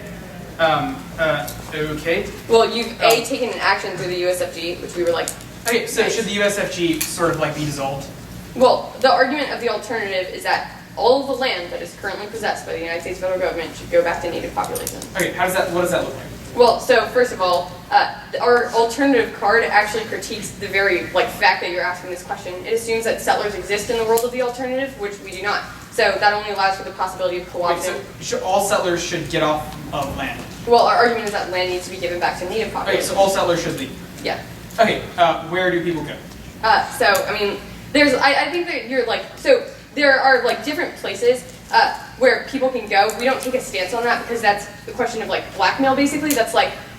Okay. Well, you've taken an action through the USFG, which we were like. Okay, so Nice. should the USFG sort of like be dissolved? Well, the argument of the alternative is that all of the land that is currently possessed by the United States federal government should go back to native population. Okay, what does that look like? Well, so first of all, our alternative card actually critiques the very fact that you're asking this question. It assumes that settlers exist in the world of the alternative, which we do not. So that only allows for the possibility of Wait, co-opting. so all settlers should get off of land. Well, our argument is that land needs to be given back to native Okay, population. so all settlers should leave. Yeah. Okay, where do people go? So I mean, I think that you're so there are different places where people can go. We don't take a stance on that because that's the question of blackmail basically. That's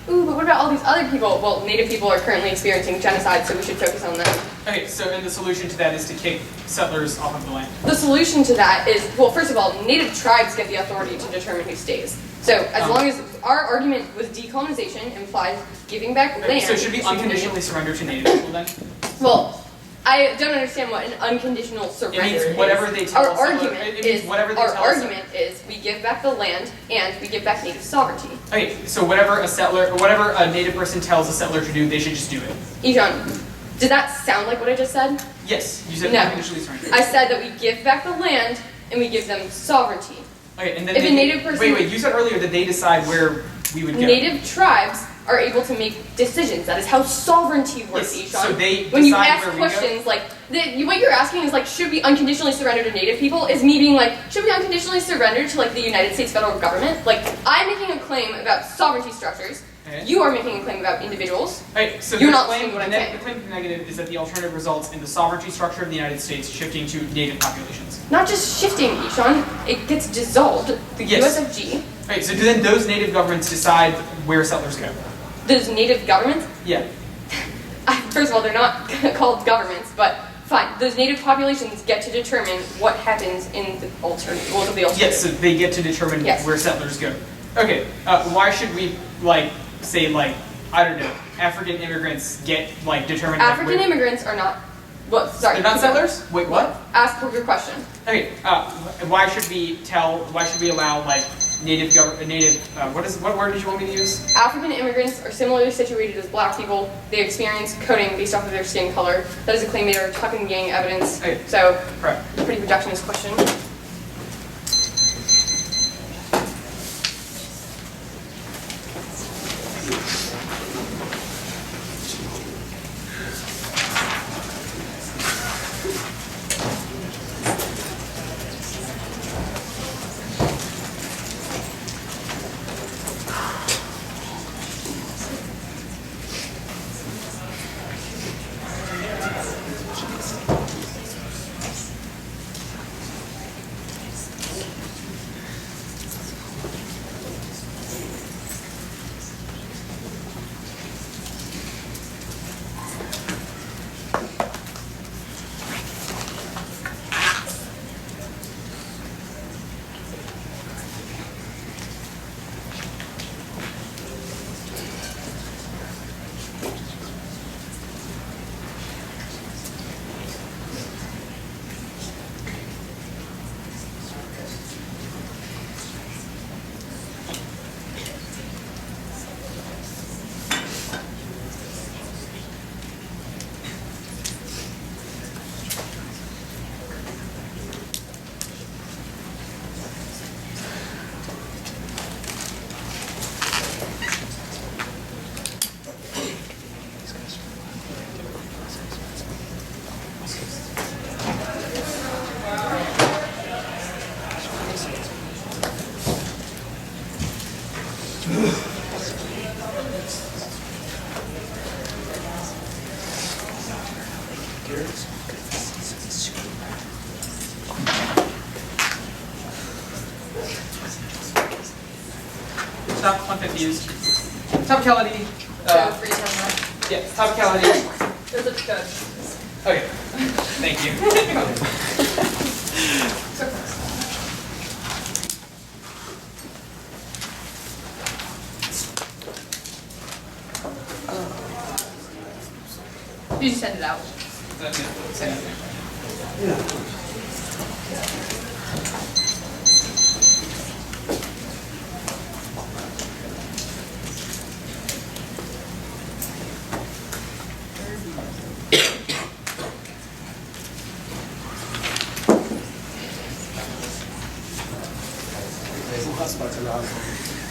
ooh, but what about all these other people? Well, native people are currently experiencing genocide, so we should focus on them. Okay, so and the solution to that is to kick settlers off of the land. The solution to that is, well, first of all, native tribes get the authority to determine who stays. So as long as our argument with decolonization implies giving back land. So should we to unconditionally surrender to native people then? Well, I don't understand what an unconditional surrender It means is. whatever they tell Our us. argument It means is whatever they our tell us. argument is we give back the land and we give back native sovereignty. Okay, so whatever a settler, or whatever a native person tells a settler to do, they should just do it. Ijan, did that sound like what I just said? Yes, you said No. unconditionally surrender. I said that we give back the land and we give them sovereignty. Okay, and then If a native person- Wait, you said earlier that they decide where we would go. Native tribes are able to make decisions. That is how sovereignty works, Yes, Ishan. so they when you decide ask where we go? questions what you're asking is should we unconditionally surrender to native people? Is me being should we unconditionally surrender to the United States federal government? I'm making a claim about sovereignty structures. Okay. You are making a claim about individuals. Okay, so You're the not claim, saying what I'm the saying. claim negative is that the alternative results in the sovereignty structure of the United States shifting to native populations. Not just shifting, Ishan. It gets dissolved. The Yes. USFG, Okay, so do then those native governments decide where settlers go? those native governments. Yeah. First of all, they're not called governments, but fine. Those native populations get to determine what happens in the alternative. World of the alternative. Yes, so they get to determine Yes. where settlers go. Okay, why should we say I don't know, African immigrants get determined? African immigrants are not. Well, sorry. They're not settlers? Wait, what? Ask your question. Okay, why should we allow what word did you want me to use? African immigrants are similarly situated as black people. They experience coding based off of their skin color. That is a claim made under Tuck and Yang evidence. Okay. So, Correct. pretty reductionist question. Top 150 used. Topicality. So 3 times left. Yeah, topicality. This looks good. Okay. Thank you. You just send it out.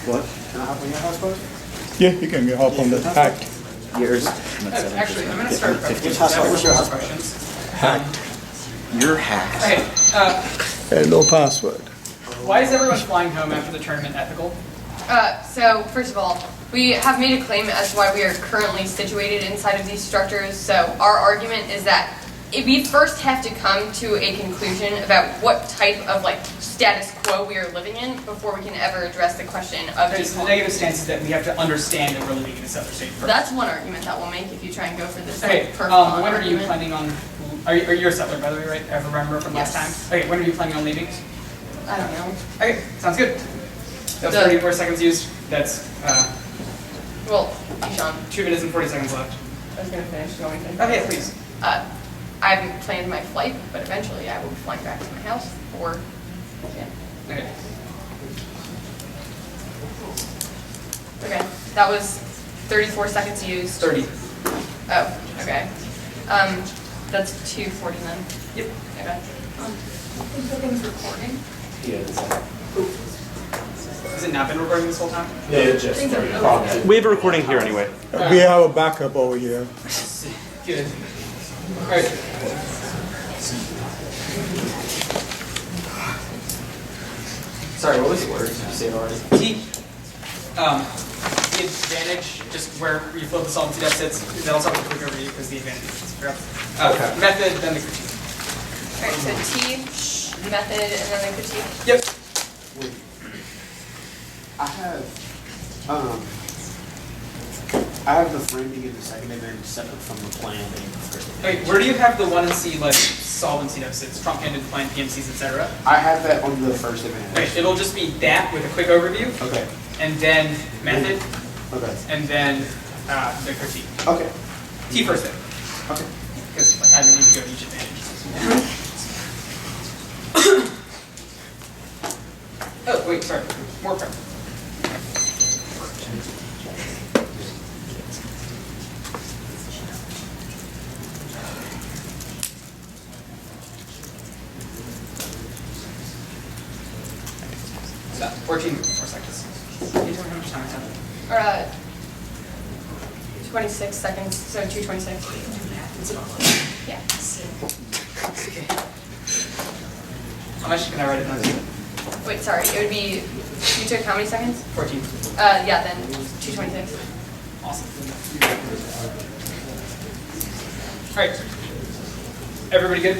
What? Can I hop on your hotspot? Yeah, you can hop on the hack. Yours. Actually, I'm going to start with Which hotspot? What's your hotspot? questions. Hacked. You're hacked. Okay, No password. why is everyone flying home after the tournament ethical? So first of all, we have made a claim as to why we are currently situated inside of these structures. So our argument is that we first have to come to a conclusion about what type of status quo we are living in before we can ever address the question of Okay, so the negative stance is that we have to understand that we're living in a settler state first. That's one argument that we'll make if you try and go for this Okay, perfect when are you argument. planning on, are you a settler, by the way, right? I remember from last time. Yes. Okay, when are you planning on leaving? I don't know. Okay, sounds good. That was 30 more seconds used. That's Well, Sean, 2 minutes and 40 seconds left. I was going to finish going. Okay, please. I haven't planned my flight, but eventually I will be flying back to my house or, yeah. Okay. Okay, that was 34 seconds used. 30. Oh, okay. That's 2:40 then. Yep. Okay. Everything's recording. Yeah. Has it not been recording this whole time? Yeah, it just started. We have a recording here anyway. We have a backup over here. Good. Alright. Sorry, what was the word? Did you say it already? T. The advantage, just where you flip the solvency deficits, that'll start with a quick overview because the advantage is Okay. method, then the critique. Alright, so T, method, and then the critique. Yep. I have the framing in the second event separate from the plan in the first event. Wait, where do you have the 1 and C solvency deficits, trunk-ended plan, PMCs, etc.? I have that on the first event. Okay, it'll just be that with a quick overview, Okay. and then method, Okay. and then the critique. Okay. T first then, Okay. because I don't need to go to each advantage. Oh, wait, sorry, more prep. Stop. 14 more seconds. You don't have how much time I have. Or 26 seconds, so 2:26. Yeah. How much can I write it down? Wait, sorry, it would be, you took how many seconds? 14. Yeah, then 2:26. Awesome. All right. Everybody good?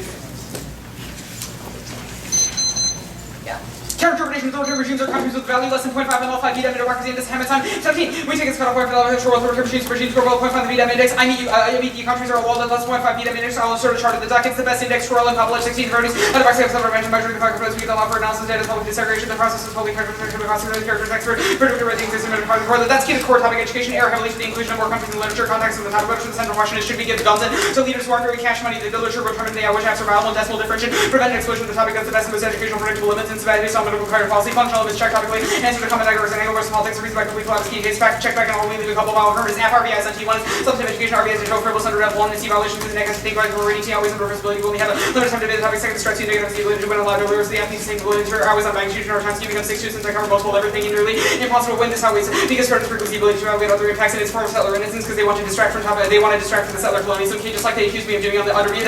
Yeah. Counter-interpretation of military regimes or countries with value less than 0.5 and all 5 VDAM democracy in this Hammett time. 17. We take its cutoff point for the control of regimes score below 0.5 the VDAM index. I meet you. The countries are walled at less than 0.5 VDAM index. I'll insert a chart of the dockets. The best index for all and publish 16 30s. Under by sales of mentioned measuring the factor flows. We can allow for analysis data public desegregation. The process is public characterization of the cost of the characters expert. Predictive rating system and further. That's key to core topic education. Error heavily to the inclusion of more countries in literature context of the topic. The central question is should we give the guns in to leaders who aren't very cash money? The literature will determine the which apps are valuable and decimal differentiation. Prevent explosion of the topic. That's the best and most educational predictable limits and severity. Some medical card policy. Functional limits. Check topically. Answer the comment diagrams and angle versus politics. Reason by complete collapse. Key case fact. Check back and only leave a couple of affirmatives. RBIs on T1 is substantive education. RBIs are frivolous under F1 and C violations to the negative. Think right. We're reading T always under reversibility. We only have a limited time to debate the topic. Second stress. Negative. The ability to win allowed earlier. So the athlete saying ability to always on magnitude or times. You become 6 2 since I cover multiple everything nearly impossible to win this always because certain frequency ability to evaluate other impacts and its form of settler innocence because they want to distract from topic. They want to distract from the settler colony. So just like they accused me of doing on the under 2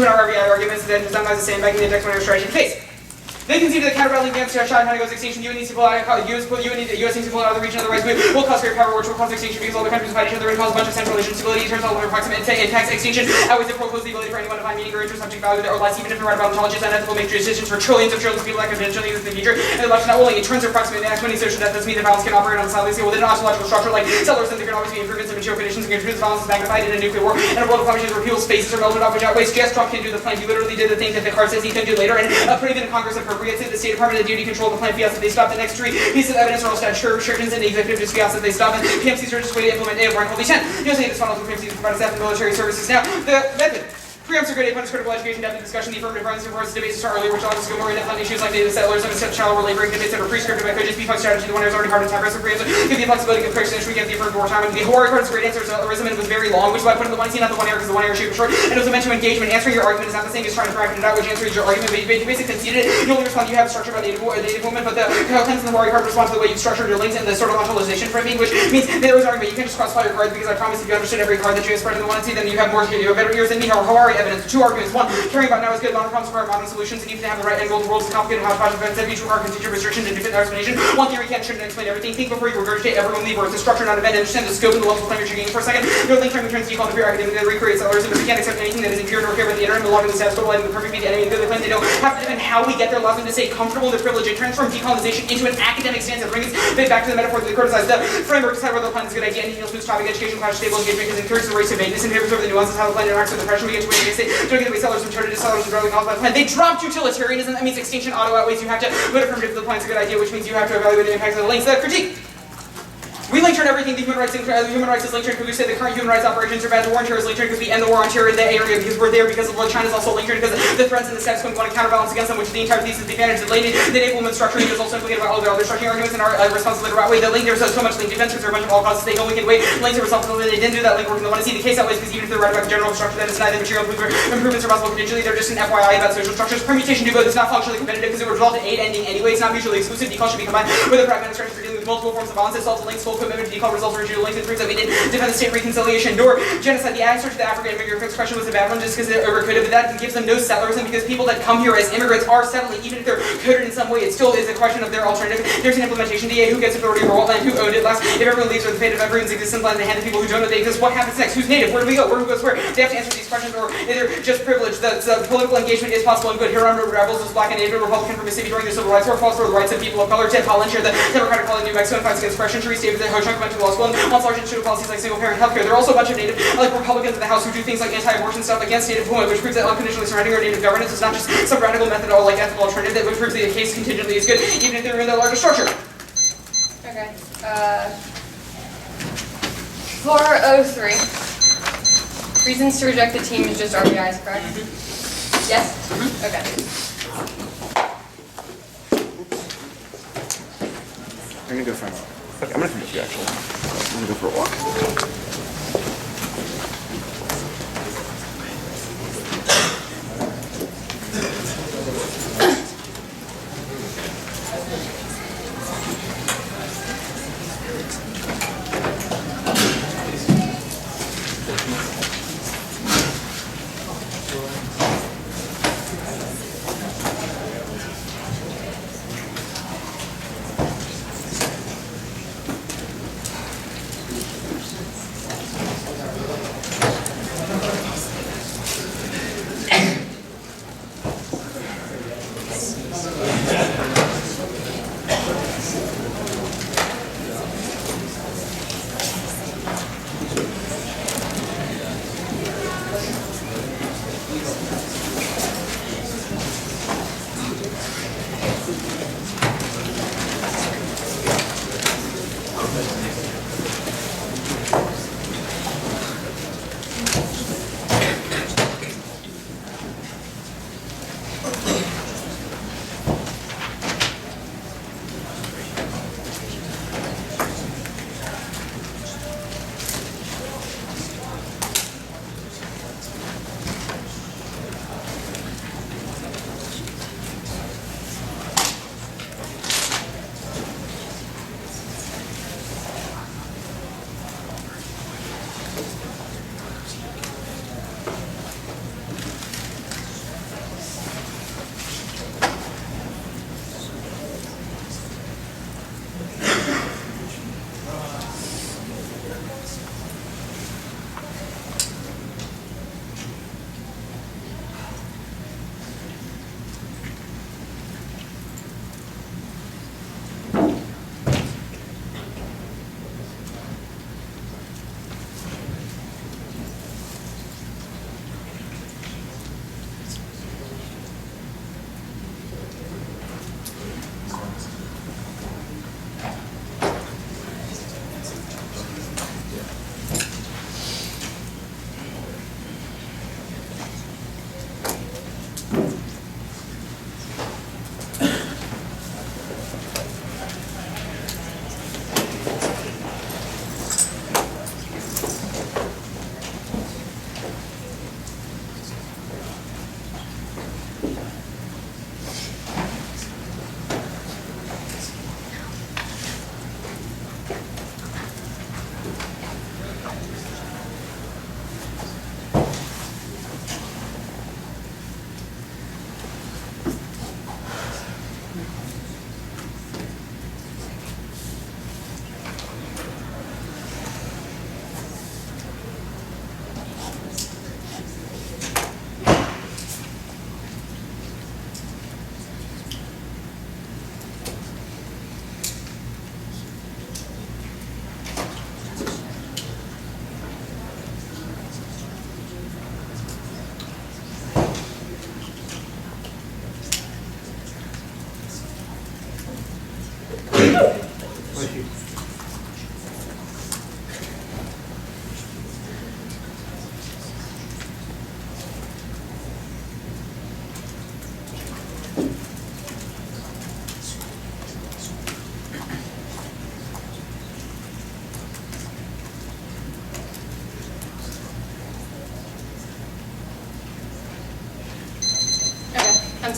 RBI arguments that is done as a sandbagging the index when I was strategy phase. They conceded that counterbattling against China-Go's extinction, you needs to pull out, U.S. needs to pull out of the region, otherwise we will cause great power, which will cause extinction because all the countries fight each other and cause a bunch of central Asian stability. It turns out over proximate tax extinction outweighs the foreclose the ability for anyone to find meaning or interest, subject value or less, even if they're right about intelligence and ethical make decisions for trillions of people that could eventually use in the future. And the election not only in terms of proximate and exponential social death, doesn't mean that violence can operate on a silently scale within an ontological structure like settlers, and there can always be improvements in material conditions and contribute violence is magnified in a nuclear war and a world of populations where people's faces are melted off, which outweighs just Trump can do the plan. He literally did the thing that the card says he can do later, and putting it in Congress appropriates it. The State Department of Duty control the plan fias that they stop. The next 3 pieces of evidence are all statutory restrictions, and the executive just fias that they stop. And PMCs are just way to implement A of Article 10. You know, saying this funnels with PMCs provide staff and military services. Now, the method. Preempts are good, opponents critical education, depth of discussion, the affirmative runs, reports, debates to start earlier, which allows us to go more in-depth on issues like native settlers and child laboring, debates that are prescriptive, but could just be fun strategy, the one who's already hard to attack, aggressive preempts, give the flexibility, give person, we get the affirmative war time, and the Hawaii card is a great answer, and it was very long, which is why I put in the 1C, not the 1 error, because the 1 error shoot was short, and it was a mention of engagement. Answering your argument is not the same as trying to bracket it out, which answers your argument, but you basically conceded it. You only respond, you have a structure about native women, but the Hens and the Hawaii card respond to the way you've structured your links and the sort of ontologization framing, which means there was argument, you can't just crossfire your cards, because I promise if you understood every card that you expressed in the 1C, then you have more, you have better ears than me. Hawaii evidence, 2 arguments. 1, caring about now is good, modern problems require modern solutions, and even to have the right angle, the world is complicated, how project events each require continued restrictions and definitive explanation. 1 theory can't, shouldn't explain everything. Think before you regurgitate, everyone leave, or it's a structure, not an event, understand the scope and the level of claim you're getting for a second. Your link framing turns default to pure academic that recreates others, and if we can't accept anything that is impure nor care about the internet, belonging to the status quo, the perfect be the enemy, and the claim they don't have to defend how we get there, allows them to stay comfortable in their privilege. It transforms decolonization into an academic stance that brings it back to the metaphor that they criticize. The framework decide whether the plan is a good idea, and yields topic education, class, stable engagement, because it encourages the race to vagueness and favors over the nuances, how the plan interacts with the pressure we get to wait against it. Don't get the way settlers and turn to settlers and growing caused by the plan. They dropped utilitarianism. That means extinction auto outweighs. You have to put affirmative to the plan's a good idea, which means you have to evaluate the impacts of the links. The critique. We link turn everything. The human rights is linked because we say the current human rights operations are bad. The war on terror is linked because we end the war on terror in the area because we're there because of what China's also linked because the threats and the status quo we want to counterbalance against them, which is the entire thesis of the advantage. The enablement structure is also implicated by all the other structuring arguments and our responsibility about way. The link there's so much linked defense because there are a bunch of all causes they only can wait. Links are responsibility. They didn't do that link work. And they want to see the case that way because even if they're right about the general structure, then it's neither material improvements are possible conditionally. They're just an FYI about social structures. Permutation do both. It's not functionally competitive because it would result in 8 ending anyway. It's not mutually exclusive. Decall should be combined with a pragmatic structure for dealing with multiple forms of violence. It solves the links full commitment to decall results. Original links and proves that we didn't defend the state reconciliation nor genocide. The answer to the African immigrant question was a bad one just because they're overcoded, but that gives them no settlers, and because people that come here as immigrants are settling, even if they're coded in some way, it still is a question of their alternative. There's an implementation DA, who gets authority over what land, who owned it last, if everyone leaves or the fate of everyone's existence lies in the hand of people who don't know they exist, what happens next, who's native, where do we go, where goes where? They have to answer these questions, or they're just privileged. The political engagement is possible and good. Here are rebels as black and native Republican from Mississippi during the Civil Rights War, falls for the rights of people of color. Ted Holland chaired the Democratic Party in New Mexico and fights against oppression. Therese Davis at Ho Chunk went to law school, and Hans Sargent should policies like single-parent healthcare. There are also a bunch of native, like Republicans in the House who do things like anti-abortion stuff against native women, which proves that unconditionally surrendering our native governance is not just some radical method or like ethical alternative, which proves that the case contingently is good, even if they're in the larger structure. Okay. 403. Reasons to reject the team is just RBIs, correct? Yes? Okay. I'm gonna go for a walk. Okay, I'm gonna come with you actually. I'm gonna go for a walk.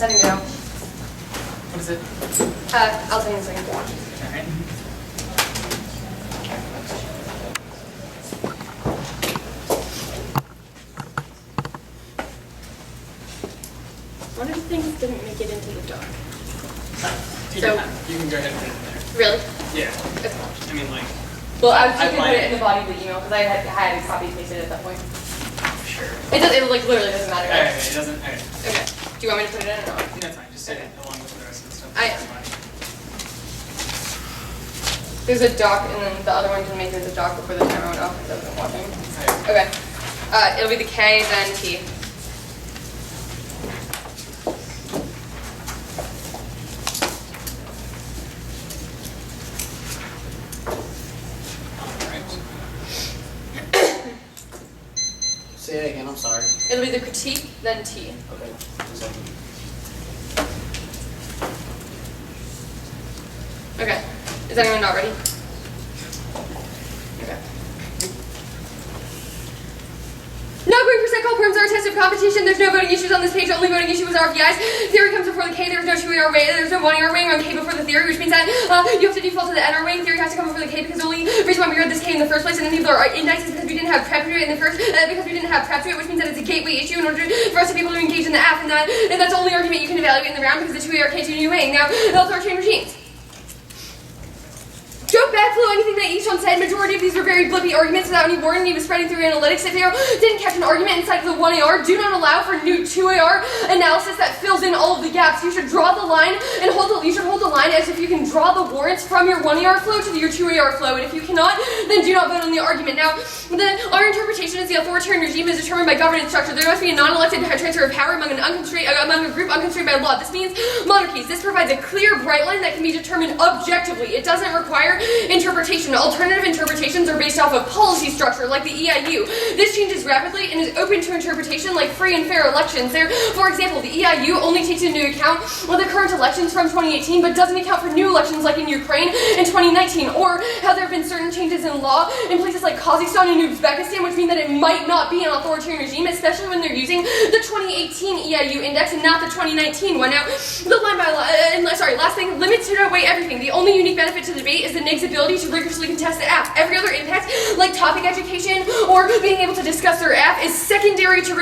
sending it out. What is it? I'll send you in a second. Alright. One of the things didn't make it into the doc. You So- can go ahead and put it in there. Really? Yeah. Okay. I mean, like, Well, I was I just gonna put plan- it in the body of the email because I had copy and pasted it at that point. sure. It like literally doesn't matter. Okay, it doesn't. Okay. Okay. Do you want me to put it in or not? That's fine. Just say it along with the rest of the stuff. I am. There's a doc and then the other one didn't make it as a doc before the timer went off because I wasn't watching. Okay. Okay. It'll be the K, then T. Say it again, I'm sorry. It'll be the critique, then T. Okay. Okay. Is anyone not ready? Okay. Not going for call perms are a test of competition. There's no voting issues on this page. Only voting issue is RVIs. Theory comes before the K. There's no 2-AR way. There's no 1-AR wing on K before the theory, which means that you have to default to the NR wing. Theory has to come before the K because the only reason why we read this K in the first place and then people are indexed is because we didn't have prep to it in the first, because we didn't have prep to it, which means that it's a gateway issue in order for us to be able to engage in the app, and that's the only argument you can evaluate in the round because the 2-AR K2 new wing. Now, the authoritarian regimes. Don't backflow anything that Ishan said. Majority of these were very blippy arguments without any warning. He was spreading through analytics. If you didn't catch an argument inside of the 1AR, do not allow for new 2AR analysis that fills in all of the gaps. You should draw the line and you should hold the line as if you can draw the warrants from your 1AR flow to your 2AR flow. And if you cannot, then do not vote on the argument. Now, our interpretation is the authoritarian regime is determined by governance structure. There must be a non-elected transfer of power among a group unconstrained by law. This means monarchies. This provides a clear, bright line that can be determined objectively. It doesn't require interpretation. Alternative interpretations are based off of policy structure, like the EIU. This changes rapidly and is open to interpretation, like free and fair elections. For example, the EIU only takes into account the current elections from 2018, but doesn't account for new elections like in Ukraine in 2019, or how there have been certain changes in law in places like Kazakhstan and Uzbekistan, which mean that it might not be an authoritarian regime, especially when they're using the 2018 EIU index and not the 2019 one. Now, the line by line, last thing, limits to outweigh everything. The only unique benefit to the debate is the NIG's ability to rigorously contest the app. Every other impact, like topic education or being able to discuss their app, is secondary to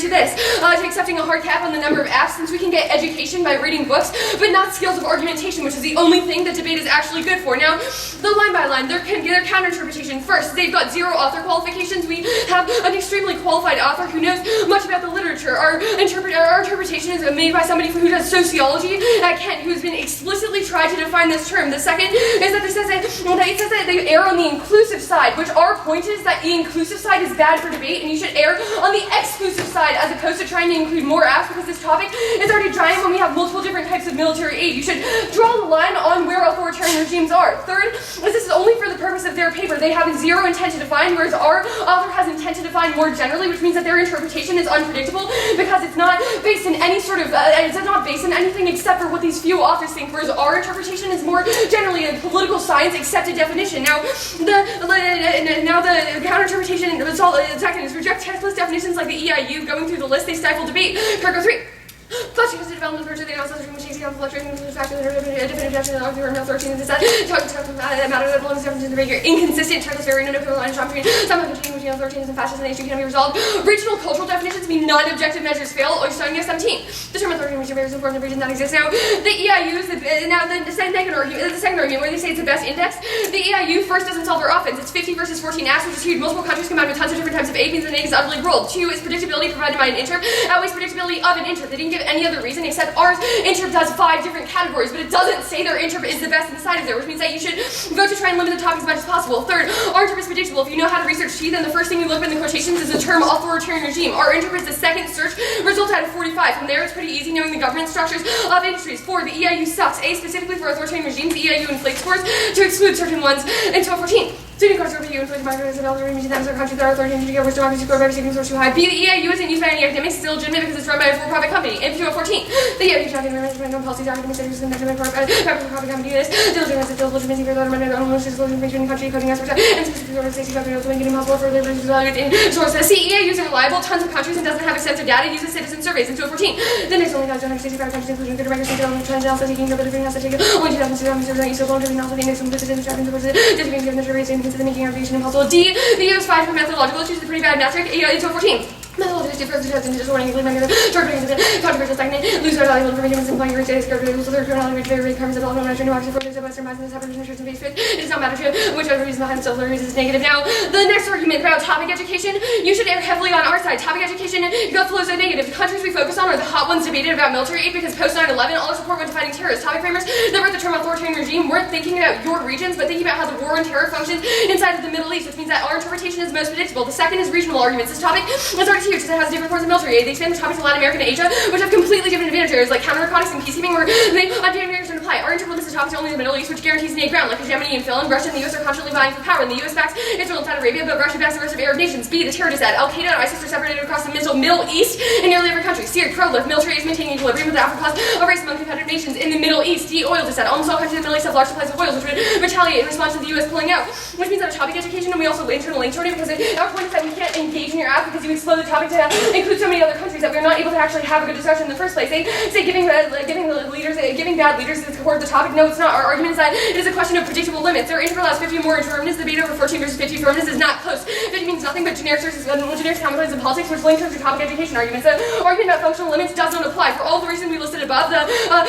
this, to accepting a hard cap on the number of apps, since we can get education by reading books, but not skills of argumentation, which is the only thing that debate is actually good for. Now, the line by line, their counter-interpretation. First, they've got 0 author qualifications. We have an extremely qualified author who knows much about the literature. Our interpretation is made by somebody who does sociology at Kent, who has been explicitly tried to define this term. The second is that it says that they err on the inclusive side, which our point is that the inclusive side is bad for debate, and you should err on the exclusive side as opposed to trying to include more apps, because this topic is already giant when we have multiple different types of military aid. You should draw the line on where authoritarian regimes are. Third, this is only for the purpose of their paper. They have 0 intent to define, whereas our author has intent to define more generally, which means that their interpretation is unpredictable because it's not based in any sort of, it's not based in anything except for what these few authors think, whereas our interpretation is more generally a political science accepted definition. Now, the counter-interpretation second is reject textless definitions like the EIU. Going through the list, they stifle debate. Paragraph 3. Flushing is the development of the analysis of machines, fluctuating the factor, definitive definition of the order 13 is that talking matter that belongs to the regular inconsistent terms very no line between some of the change between 13 and fascist and issue can be resolved. Regional cultural definitions mean non-objective measures fail, or starting at 17. The term authority which varies important in the region that exists. Now, the EIU is the second argument where they say it's the best index. The EIU first doesn't solve their offense. It's 50 versus 14 apps, which is huge. Multiple countries combined with tons of different types of aid means the name is utterly rolled. 2 is predictability provided by an interp outweighs predictability of an interp. They didn't give any other reason except ours interp does 5 different categories, but it doesn't say their interp is the best inside of there, which means that you should vote to try and limit the topic as much as possible. Third, our interp is predictable. If you know how to research T, then the first thing you look up in the quotations is the term authoritarian regime. Our interp is the second search result out of 45. From there, it's pretty easy knowing the government structures of industries. 4, the EIU sucks. A, specifically for authoritarian regimes, the EIU inflates scores to exclude certain ones until 14. Student culture will be influenced by the development of times or countries that are authoritarian to which democracy score by receiving source too high. B, the EIU isn't used by any academics, it's still legitimate because it's run by a for-profit company. And 2014, the EIU should not be implemented on policies, academic studies, and academic for-profit company. This still legitimate, it's still legitimate for the government, own disclosure information, country, coding aspects, and specific organization government to make it impossible for labor to evaluate in sources. C, EIU isn't reliable, tons of countries, and doesn't have extensive data, uses citizen surveys. In 2014, the next only has 165 countries, including good records, and development trends, also taking over the greenhouse taken only 2006 survey, so long to be also the index included in the tracking supports distributing given the surveys and consider making aggregation impossible. D, the US 5 for methodological issues is a pretty bad metric. In 2014. Methodology differs between just warning, including controversial stagnant, loose valuable information, and simplying great data, characteristics, other criminality, which very requirements of development, measuring no action for the Western minds, and the separation of church and base faith. It does not matter to whichever reason behind still the reason is negative. Now, the next argument about topic education, you should err heavily on our side. Topic education, your flows are negative. The countries we focus on are the hot ones debated about military aid because post 9/11, all our support went to fighting terrorists. Topic framers that wrote the term authoritarian regime weren't thinking about your regions, but thinking about how the war on terror functions inside of the Middle East, which means that our interpretation is most predictable. The second is regional arguments. This topic is already huge because it has different forms of military aid. They expand the topics of Latin America and Asia, which have completely different advantages, like counter-narcotics and peacekeeping, where they don't apply. Our interval limits the topics only in the Middle East, which guarantees innate ground, like hegemony and Finland. Russia and the US are constantly vying for power, and the US backs Israel and Saudi Arabia, but Russia backs the rest of Arab nations. B, the terrorists at Al-Qaeda and ISIS are separated across the Middle East in nearly every country. C, pro-lift. Military is maintaining equilibrium with the African class of race among competitive nations in the Middle East. D, oil dissent. Almost all countries in the Middle East have large supplies of oils, which would retaliate in response to the US pulling out. Which means that a topic education, and we also internal link shorting, because our point is that we can't engage in your app because you explode the topic to include so many other countries that we're not able to actually have a good discussion in the first place. Say giving bad leaders the support of the topic. No, it's not. Our argument is that it is a question of predictable limits. Their interval has 50 more determinants. Debate over 14 versus 50 determinants is not close. 50 means nothing but generic sources, generic commonplaces in politics, which link to topic education arguments. The argument about functional limits does not apply. For all the reasons we listed above, the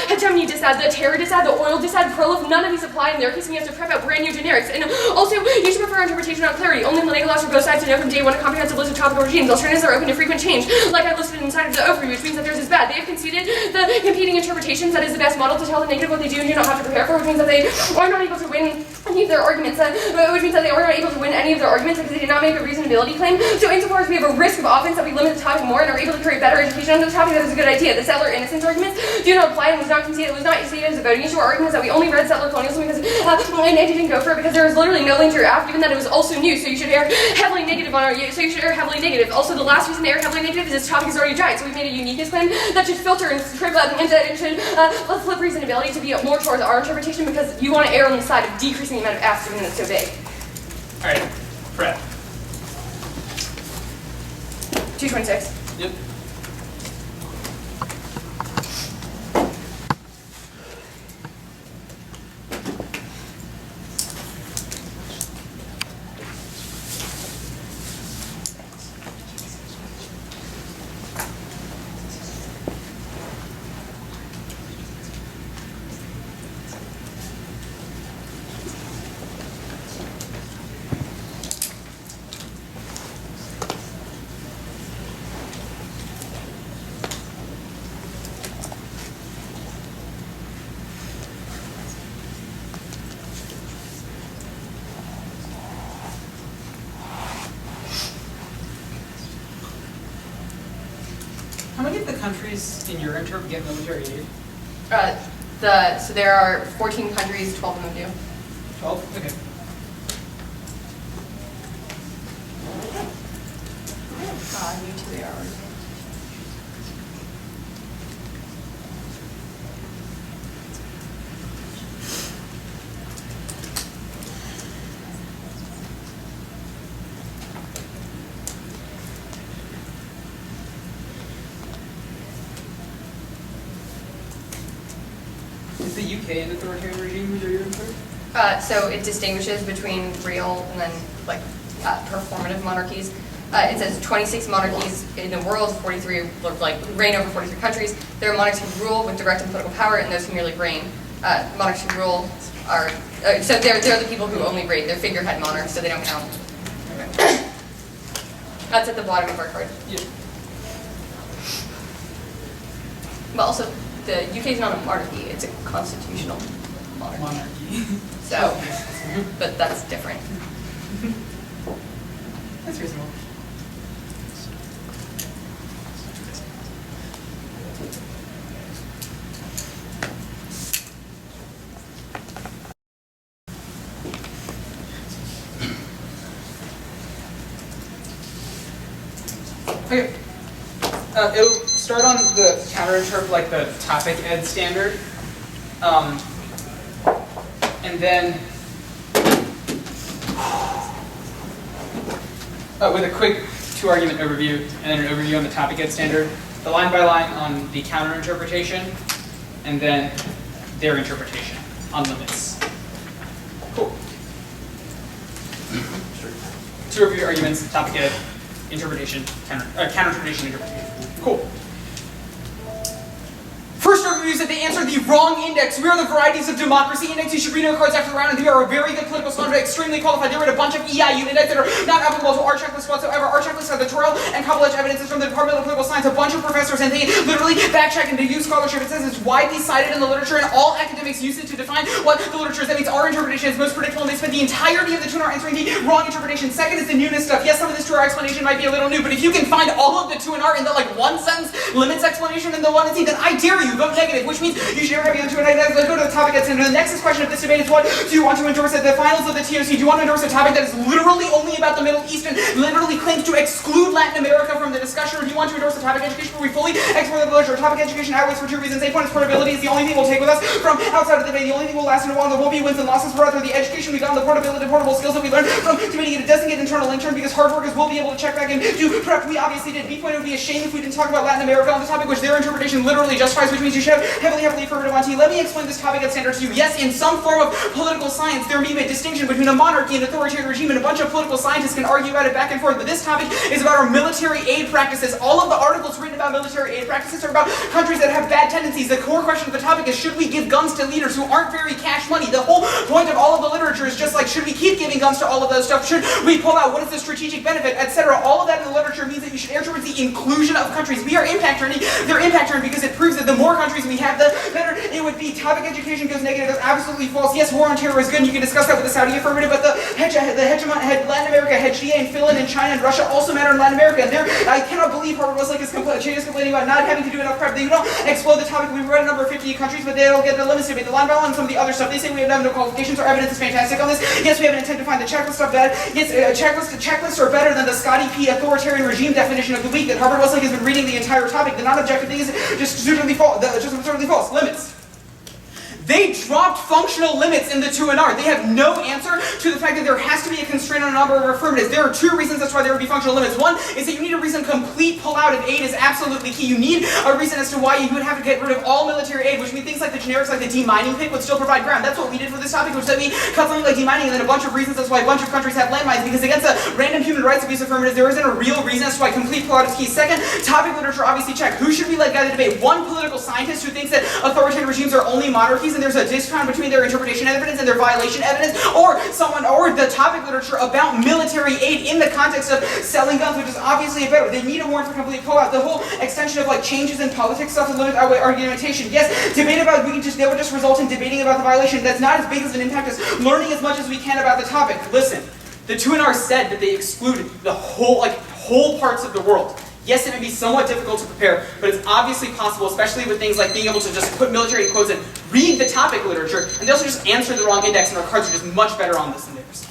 hegemony dissad, the terror dissad, the oil dissad, prolif, none of these apply in their case, and we have to prep out brand new generics. And also, you should prefer interpretation on clarity. Only legal laws for both sides to know from day one a comprehensive list of tropical regimes. Alternatives are open to frequent change, like I listed inside of the overview, which means that theirs is bad. They have conceded the competing interpretations that is the best model to tell the negative what they do and do not have to prepare for, which means that they are not able to win any of their arguments, which means that they are not able to win any of their arguments because they did not make a reasonability claim. So insofar as we have a risk of offense that we limit the topic more and are able to create better education on the topic, that is a good idea. The settler innocence arguments do not apply and was not conceded. It was not stated as a voting issue. Our argument is that we only read settler colonialism because and it didn't go for it because there was literally no link to your app, given that it was also new. So you should err heavily negative on our. So you should err heavily negative. Also, the last reason to err heavily negative is this topic is already giant. So we've made a uniqueness claim that should filter and should flip reasonability to be more towards our interpretation because you want to err on the side of decreasing the amount of apps given that it's so big. All right, Fred. 226. Yep. How many of the countries in your interp get military aid? So there are 14 countries, 12 of them do. 12? Okay. You two are. Is the UK an authoritarian regime who's your intern? So it distinguishes between real and then like performative monarchies. It says 26 monarchies in the world, 43 like reign over 43 countries. There are monarchs who rule with direct and political power, and those who merely reign. Monarchs who rule are so they're the people who only reign. They're figurehead monarchs, so they don't count. Okay. That's at the bottom of our card. Yeah. But also, the UK is not a monarchy; it's a constitutional monarchy. So, but that's different. That's reasonable. Okay. It'll start on the counterinterpret, like the topic ed standard. And then with a quick two-argument overview, and then an overview on the topic ed standard, the line by line on the counterinterpretation, and then their interpretation on limits. Cool. Two review arguments, topic ed, interpretation, counterinterpretation, interpretation. Cool. First overview is that they answered the wrong index. We are the varieties of democracy index. You should read our cards after the round, and they are a very good political scholar, extremely qualified. They read a bunch of EIU index that are not applicable to our checklist whatsoever. Our checklist has the Terrell and College evidences from the Department of Political Science, a bunch of professors, and they literally backtrack and they use scholarship. It says it's widely cited in the literature, and all academics use it to define what the literature is. That means our interpretation is most predictable, and they spend the entirety of the 2 hour answering the wrong interpretation. Second is the newness stuff. Yes, some of this 2 hour explanation might be a little new, but if you can find all of the 2 R in the one sentence limits explanation in the 1 and C, then I dare you, vote negative, which means you should never have the 2 and let's go to the topic at center. The next question of this debate is what do you want to endorse at the finals of the TOC? Do you want to endorse a topic that is literally only about the Middle East and literally claims to exclude Latin America from the discussion, or do you want to endorse a topic education where we fully explore the literature? Topic education outweighs for 2 reasons. A, point, its portability is the only thing we'll take with us from outside of the debate. The only thing we'll last in a while. There won't be wins and losses. Rather, the education we got on the portability, portable skills that we learned from debating it doesn't get internal intern because hard workers will be able to check back and do prep. We obviously did. B point, it would be a shame if we didn't talk about Latin America on the topic, which their interpretation literally justifies, which means you should have heavily affirmative on T. Let me explain this topic at standard to you. Yes, in some form of political science, there may be a distinction between a monarchy and authoritarian regime, and a bunch of political scientists can argue about it back and forth, but this topic is about our military aid practices. All of the articles written about military aid practices are about countries that have bad tendencies. The core question of the topic is, should we give guns to leaders who aren't very cash money? The whole point of all of the literature is just like, should we keep giving guns to all of those stuff? Should we pull out? What is the strategic benefit, etc.? All of that in the literature means that you should err towards the inclusion of countries. We are impact turning. They're impact turning because it proves that the more countries we have, the better it would be. Topic education goes negative. That's absolutely false. Yes, war on terror is good, and you can discuss that with the Saudi affirmative, but the hegemon had Latin America, had GA and Finland and China and Russia also matter in Latin America. And I cannot believe Harvard-Westlake is complaining about not having to do enough prep. They don't explode the topic. We've read a number of 50 countries, but they don't get the limits to it. The line by line and some of the other stuff. They say we have no qualifications. Our evidence is fantastic on this. Yes, we have an intent to find the checklist stuff bad. Yes, checklists are better than the Scotty P. authoritarian regime definition of the week that Harvard-Westlake has been reading the entire topic. The non-objective thing is just absurdly false. Limits. They dropped functional limits in the 2 and R. They have no answer to the fact that there has to be a constraint on a number of affirmatives. There are 2 reasons that's why there would be functional limits. One is that you need a reason complete pullout of aid is absolutely key. You need a reason as to why you would have to get rid of all military aid, which means things like the generics like the demining pick would still provide ground. That's what we did for this topic, which said we cut something like demining, and then a bunch of reasons that's why a bunch of countries have landmines, because against a random human rights abuse affirmative, there isn't a real reason as to why complete pullout is key. Second, topic literature obviously check. Who should we let guide the debate? One political scientist who thinks that authoritarian regimes are only monarchies and there's a discount between their interpretation evidence and their violation evidence, or the topic literature about military aid in the context of selling guns, which is obviously better. They need a warrant for complete pullout. The whole extension of changes in politics stuff to limit argumentation. Yes, debate about they would just result in debating about the violation. That's not as big as an impact as learning as much as we can about the topic. Listen, the 2 and R said that they excluded the whole parts of the world. Yes, it may be somewhat difficult to prepare, but it's obviously possible, especially with things like being able to just put military quotes and read the topic literature, and they also just answer the wrong index, and our cards are just much better on this than theirs.